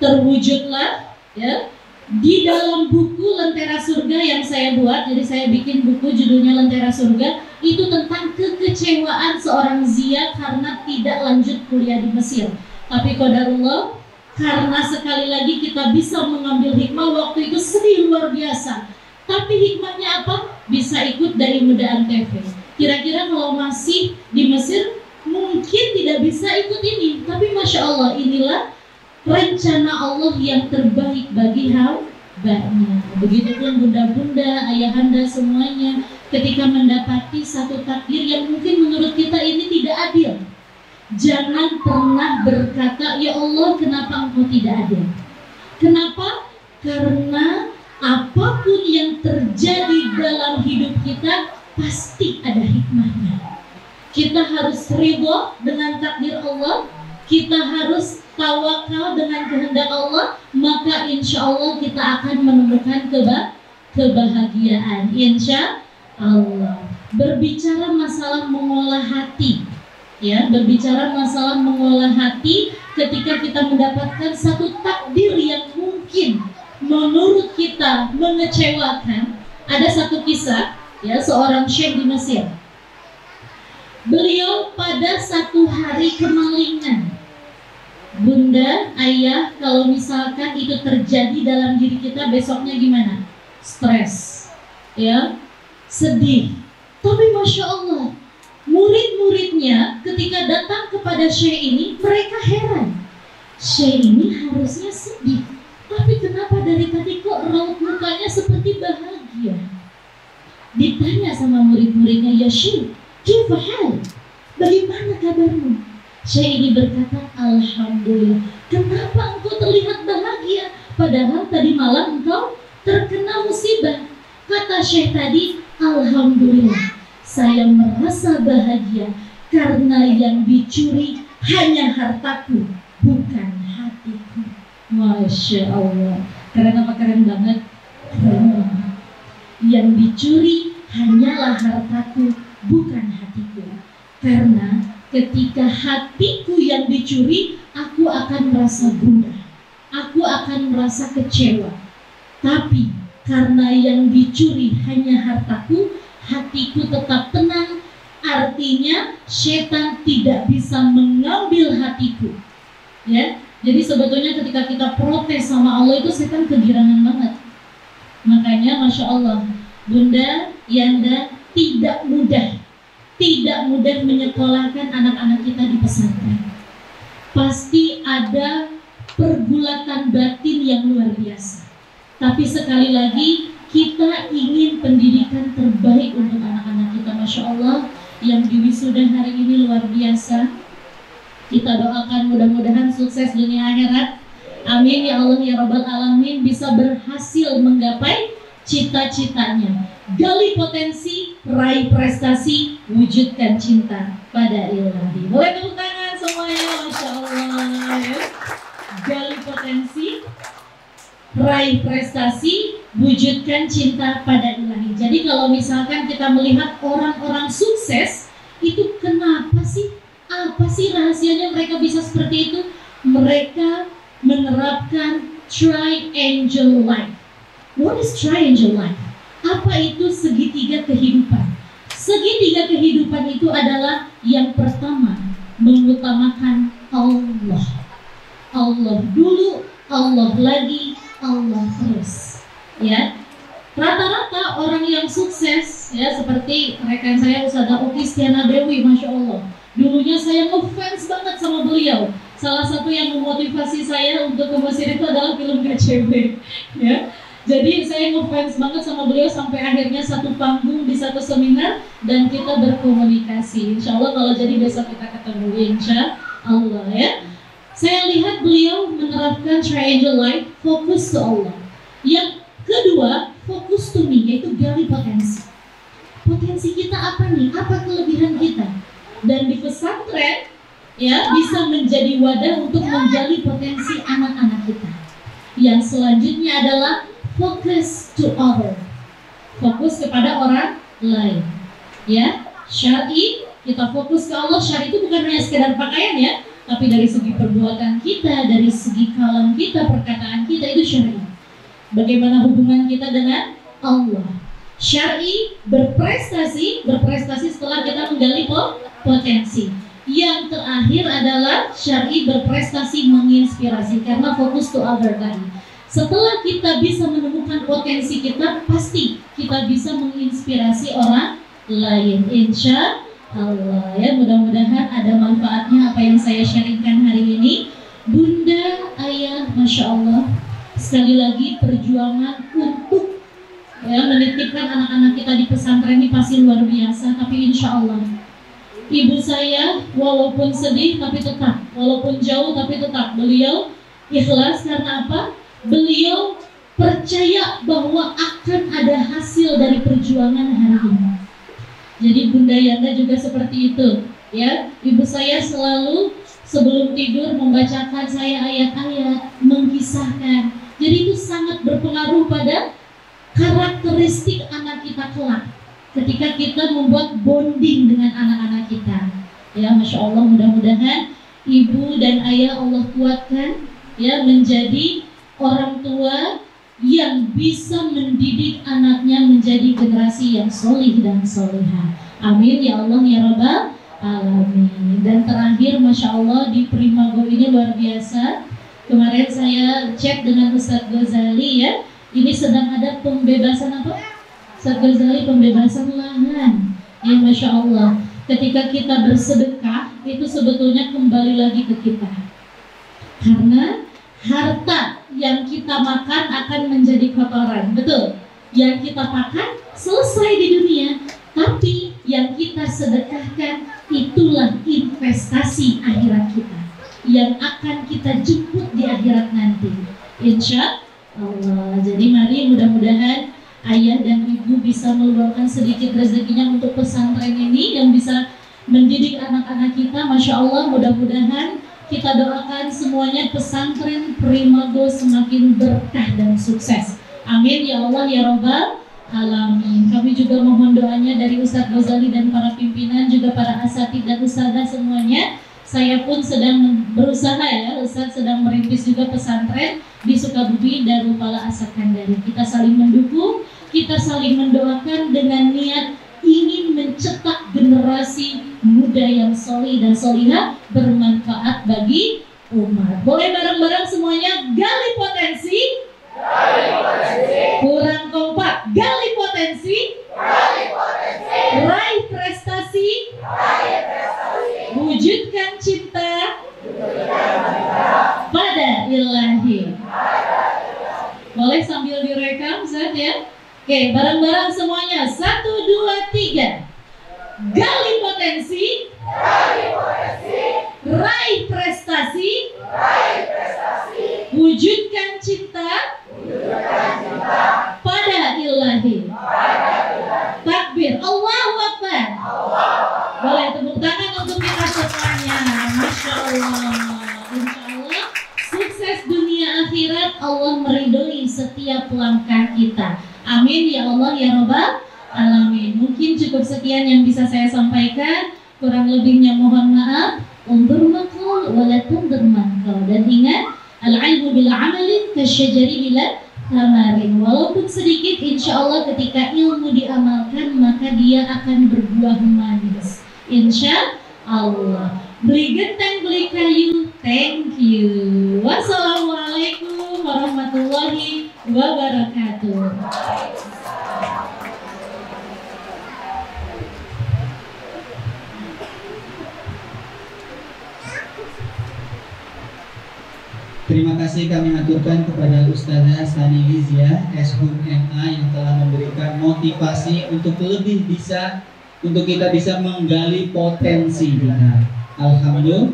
terwujudlah, ya, di dalam buku Lentera Surga yang saya buat. Jadi saya bikin buku judulnya Lentera Surga, itu tentang kekecewaan seorang Zia karena tidak lanjut kuliah di Mesir. Tapi qadarullah, karena sekali lagi kita bisa mengambil hikmah, waktu itu sedih luar biasa. Tapi hikmahnya apa? Bisa ikut dari Muda ANTV. Kira-kira kalau masih di Mesir mungkin tidak bisa ikut ini. Tapi Masya Allah, inilah rencana Allah yang terbaik bagi hambanya. Begitupun bunda-bunda, ayahanda semuanya, ketika mendapati satu takdir yang mungkin menurut kita ini tidak adil, jangan pernah berkata, ya Allah kenapa engkau tidak adil. Kenapa? Karena apapun yang terjadi dalam hidup kita pasti ada hikmahnya. Kita harus ridho dengan takdir Allah. kita harus tawakal dengan kehendak Allah, maka insya Allah kita akan menemukan kebahagiaan, insya Allah. Berbicara masalah mengolah hati, ya, berbicara masalah mengolah hati, ketika kita mendapatkan satu takdir yang mungkin menurut kita mengecewakan. Ada satu kisah, ya, seorang syekh di Mesir. Beliau pada satu hari kemalingan. Bunda, ayah, kalau misalkan itu terjadi dalam diri kita, besoknya gimana? Stres, ya, sedih. Tapi Masya Allah, murid-muridnya ketika datang kepada syekh ini, mereka heran. Syekh ini harusnya sedih, tapi kenapa dari tadi kok raut mukanya seperti bahagia? Ditanya sama murid-muridnya, ya syekh, kifahal, bagaimana kabarmu? Syekh ini berkata, alhamdulillah. Kenapa engkau terlihat bahagia? Padahal tadi malam engkau terkena musibah. Kata syekh tadi, alhamdulillah, saya merasa bahagia karena yang dicuri hanya hartaku, bukan hatiku. Masya Allah. Keren apa keren banget? Keren banget. Yang dicuri hanyalah hartaku, bukan hatiku. Karena ketika hatiku yang dicuri, aku akan merasa gundah, aku akan merasa kecewa. Tapi karena yang dicuri hanya hartaku, hatiku tetap tenang. Artinya setan tidak bisa mengambil hatiku, ya. Jadi sebetulnya ketika kita protes sama Allah itu setan kegirangan banget. Makanya Masya Allah, Bunda, Yanda tidak mudah menyekolahkan anak-anak kita di pesantren. Pasti ada pergulatan batin yang luar biasa. Tapi sekali lagi, kita ingin pendidikan terbaik untuk anak-anak kita. Masya Allah, yang di wisuda hari ini luar biasa. Kita doakan mudah-mudahan sukses dunia akhirat. Amin ya Allah ya Rabbal Alamin, bisa berhasil menggapai cita-citanya. Gali potensi, raih prestasi, wujudkan cinta pada ilahi. Boleh tepuk tangan semuanya, Masya Allah, ya. Gali potensi, raih prestasi, wujudkan cinta pada ilahi. Jadi kalau misalkan kita melihat orang-orang sukses, itu kenapa sih? Apa sih rahasianya mereka bisa seperti itu? Mereka menerapkan triangle life. What is triangle life? Apa itu segitiga kehidupan? Segitiga kehidupan itu adalah yang pertama, mengutamakan Allah. Allah dulu, Allah lagi, Allah terus. Ya, rata-rata orang yang sukses, ya, seperti rekan saya Ustazah Uki Stiana Dewi, Masya Allah. Dulunya saya ngefans banget sama beliau. Salah satu yang memotivasi saya untuk ke Mesir itu adalah film KCB, ya. Jadi saya ngefans banget sama beliau sampai akhirnya satu panggung di satu seminar dan kita berkomunikasi. Insya Allah kalau jadi besok kita ketemu, insya Allah, ya. Saya lihat beliau menerapkan triangle life, fokus ke Allah. Yang kedua, fokus to me, yaitu gali potensi. Potensi kita apa nih? Apa kelebihan kita? Dan di pesantren, ya, bisa menjadi wadah untuk menggali potensi anak-anak kita. Yang selanjutnya adalah fokus to other, fokus kepada orang lain, ya. Syar'i, kita fokus ke Allah. Syar'i itu bukan hanya sekedar pakaian, ya, tapi dari segi perbuatan kita, dari segi kalam kita, perkataan kita, itu syar'i. Bagaimana hubungan kita dengan Allah. Syar'i, berprestasi setelah kita menggali potensi. Yang terakhir adalah syar'i, berprestasi menginspirasi, karena fokus to other tadi. Setelah kita bisa menemukan potensi kita, pasti kita bisa menginspirasi orang lain, insya Allah, ya. Mudah-mudahan ada manfaatnya apa yang saya sharingkan hari ini. Bunda, ayah, Masya Allah, sekali lagi perjuangan untuk, ya, menitipkan anak-anak kita di pesantren ini pasti luar biasa. Tapi insya Allah, ibu saya walaupun sedih tapi tetap, walaupun jauh tapi tetap, beliau ikhlas. Karena apa? Beliau percaya bahwa akan ada hasil dari perjuangan hari ini. Jadi Bunda Yanda juga seperti itu, ya. Ibu saya selalu sebelum tidur membacakan saya ayat-ayat, mengkisahkan. Jadi itu sangat berpengaruh pada karakteristik anak kita kelak ketika kita membuat bonding dengan anak-anak kita. Ya, Masya Allah, mudah-mudahan ibu dan ayah Allah kuatkan ya menjadi orang tua yang bisa mendidik anaknya menjadi generasi yang solih dan solihah. Amin ya Allah ya Rabbal Alamin. Dan terakhir, Masya Allah, di Primago ini luar biasa. Kemarin saya chat dengan Ustadz Ghazali ya. Ini sedang ada pembebasan apa? Ustadz Ghazali, pembebasan lahan. Ya Masya Allah. Ketika kita bersedekah, itu sebetulnya kembali lagi ke kita. Karena harta yang kita makan akan menjadi kotoran, betul? Yang kita makan selesai di dunia, tapi yang kita sedekahkan itulah investasi akhirat kita yang akan kita jemput di akhirat nanti, insya Allah. Jadi mari mudah-mudahan ayah dan ibu bisa meluangkan sedikit rezekinya untuk pesantren ini yang bisa mendidik anak-anak kita. Masya Allah, mudah-mudahan kita doakan semuanya pesantren Primago semakin berkah dan sukses. Amin ya Allah ya Rabbal Alamin. Kami juga mohon doanya dari Ustadz Ghazali dan para pimpinan, juga para asatidz dan ustadzah semuanya. Saya pun sedang berusaha ya, Ustadz sedang merintis juga pesantren di Sukabumi Darul Fala As-Sakandari. Kita saling mendukung, kita saling mendoakan dengan niat ingin mencetak generasi muda yang solih dan solihah, bermanfaat bagi umat. Boleh bareng-bareng semuanya gali potensi, kurang kompak, gali potensi, raih prestasi, wujudkan cinta pada ilahi. Boleh sambil direkam Ustaz ya. Oke, bareng-bareng semuanya. 1, 2, 3. Gali potensi, raih prestasi, wujudkan cinta pada ilahi. Takbir, Allahu Akbar. Boleh tepuk tangan untuk kita semuanya. Masya Allah. Insya Allah sukses dunia akhirat, Allah meridhoi setiap langkah kita. Amin ya Allah ya Rabbal Alamin. Mungkin cukup sekian yang bisa saya sampaikan. Kurang lebihnya mohon maaf. Undur maqal wa la tundur maqal. Dan ingat, al-ilmu bil amali kasyajari bila thamarin. Walaupun sedikit, insya Allah ketika ilmu diamalkan maka dia akan berbuah manis, insya Allah. Beli genteng, beli kayu. Thank you. Wassalamualaikum warahmatullahi wabarakatuh. Terima kasih kami aturkan kepada Ustazah Sani Lizia, SHUM MA, yang telah memberikan motivasi untuk lebih bisa, untuk kita bisa menggali potensi kita. Alhamdulillah.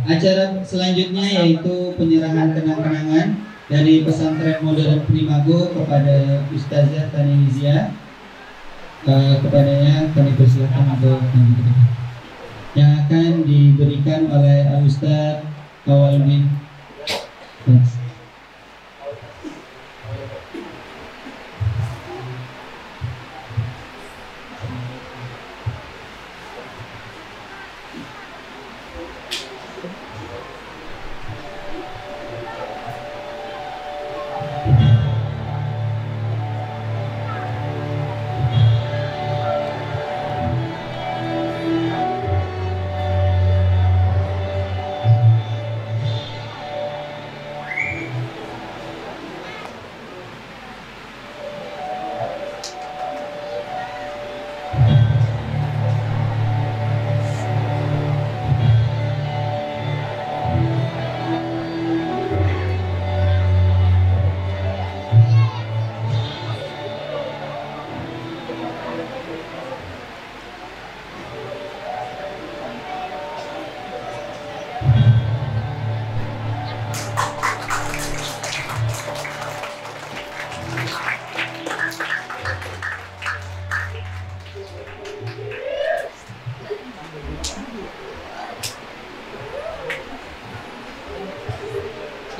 Acara selanjutnya yaitu penyerahan kenang-kenangan dari pesantren modern Primago kepada Ustazah Sani Lizia. Kepadanya kami persilakan untuk yang akan diberikan oleh Ustaz Awaludin. Yes.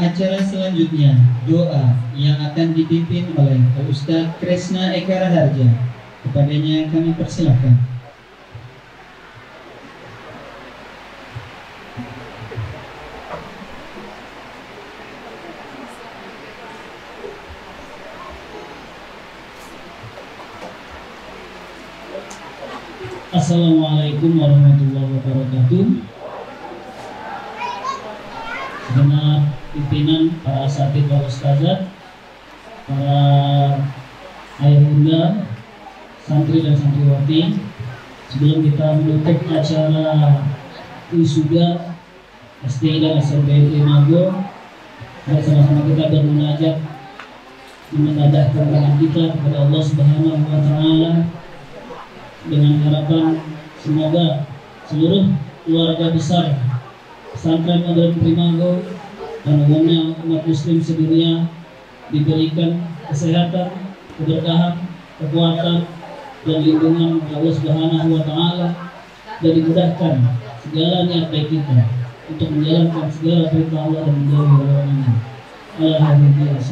acara selanjutnya, doa yang akan dipimpin oleh Ustadz Kresna Eka Raharja. Kepadanya kami persilakan. Assalamualaikum warahmatullahi wabarakatuh. Segenap pimpinan, para asatidz wal ustazat, para ayah bunda, santri dan santriwati, sebelum kita menutup acara wisuda SD dan SMP Trimago, bersama-sama kita bermunajat menadahkan tangan kita kepada Allah Subhanahu wa Ta'ala dengan harapan semoga seluruh keluarga besar pesantren Modern Trimago dan umumnya umat muslim sedunia diberikan kesehatan, keberkahan, kekuatan dan lindungan Allah Subhanahu wa Ta'ala, dan dimudahkan segala niat baik kita untuk menjalankan segala perintah Allah dan menjauhi larangannya. Alhamdulillah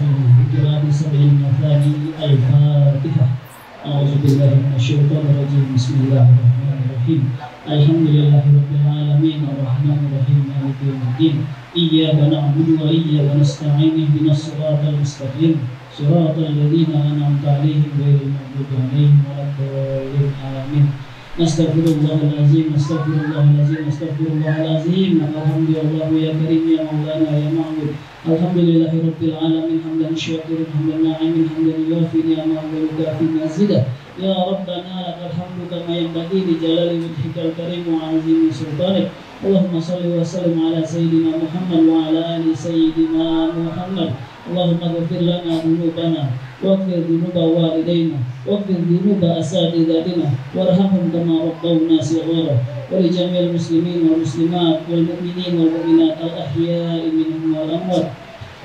Al-Fatihah. A'udzubillahi minasyaitonirrajim. Bismillahirrahmanirrahim. Alhamdulillahirabbil alamin arrahmanir rahim maliki yaumiddin. Iyyaka na'budu wa iyyaka nasta'in ihdinas siratal mustaqim siratal ladzina an'amta 'alaihim ghairil maghdubi 'alaihim waladdallin. Amin. Astaghfirullahalazim, astaghfirullahalazim, astaghfirullahalazim. Alhamdulillah ya karim ya maulana ya ma'bud. Alhamdulillahirabbil alamin hamdan syakirin hamdan na'imin hamdan yuwafi ni'amahu wa yukafi mazidah. Ya Rabbana lakal hamdu kama yanbaghi li jalali wajhikal karim wa 'azimi sultanik. Allahumma shalli wa sallim ala sayyidina Muhammad wa ala ali sayyidina Muhammad. Allahumma ghfir lana dhunubana waghfir dhunuba walidayna waghfir dhunuba asatidatina warhamhum kama rabbawna shighara wa li jami'il muslimin wal muslimat wal mu'minin wal mu'minat al ahya'i minhum wal amwat.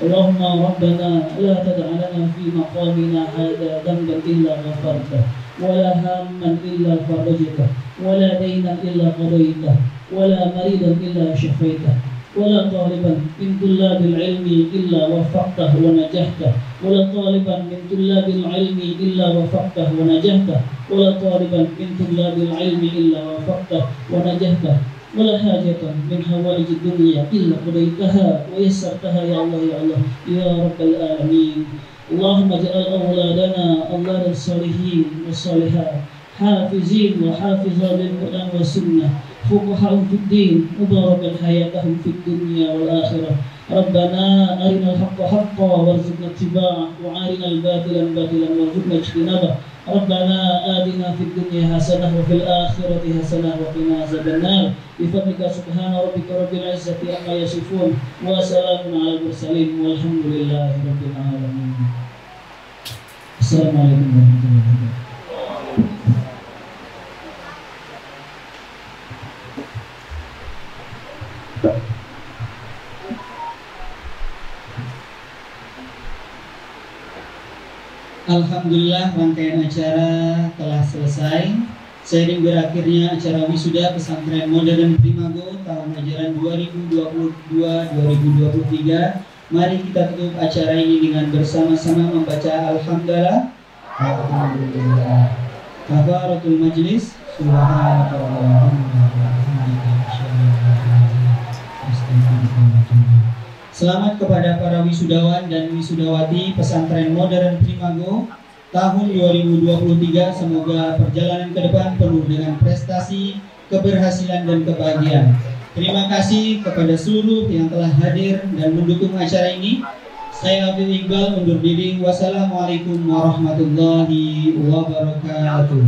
Allahumma rabbana la tad'a lana fi maqamina hadha dhanban illa ghafartah wa la hamman illa farajtah wa la daynan illa qadaitah wa la maridan illa shafaitah ولا طالبا من طلاب العلم إلا وفقته ونجحته ولا طالبا من طلاب العلم إلا وفقته ونجحته ولا طالبا من طلاب العلم إلا وفقته ونجحته ولا حاجة من حوائج الدنيا إلا قضيتها ويسرتها يا الله يا الله يا رب العالمين. اللهم اجعل أولادنا أولاد الصالحين والصالحات حافظين وحافظات للقرآن والسنة فقهاء في الدين مباركا حياتهم في الدنيا والآخرة. ربنا أرنا الحق حقا وارزقنا اتباعه وأرنا الباطل باطلا وارزقنا اجتنابه. ربنا آتنا في الدنيا حسنة وفي الآخرة حسنة وقنا عذاب النار بفضلك سبحان ربك رب العزة عما يصفون وسلام على المرسلين والحمد لله رب العالمين. السلام عليكم ورحمة الله وبركاته. Alhamdulillah, rangkaian acara telah selesai. Seiring berakhirnya acara wisuda pesantren Modern Trimago tahun ajaran 2022-2023, mari kita tutup acara ini dengan bersama-sama membaca Alhamdulillah. Alhamdulillah. Kafaratul majlis. Selamat kepada para wisudawan dan wisudawati pesantren Modern Trimago tahun 2023. Semoga perjalanan ke depan penuh dengan prestasi, keberhasilan dan kebahagiaan. Terima kasih kepada seluruh yang telah hadir dan mendukung acara ini. Saya Abdul Iqbal undur diri. Wassalamualaikum warahmatullahi wabarakatuh.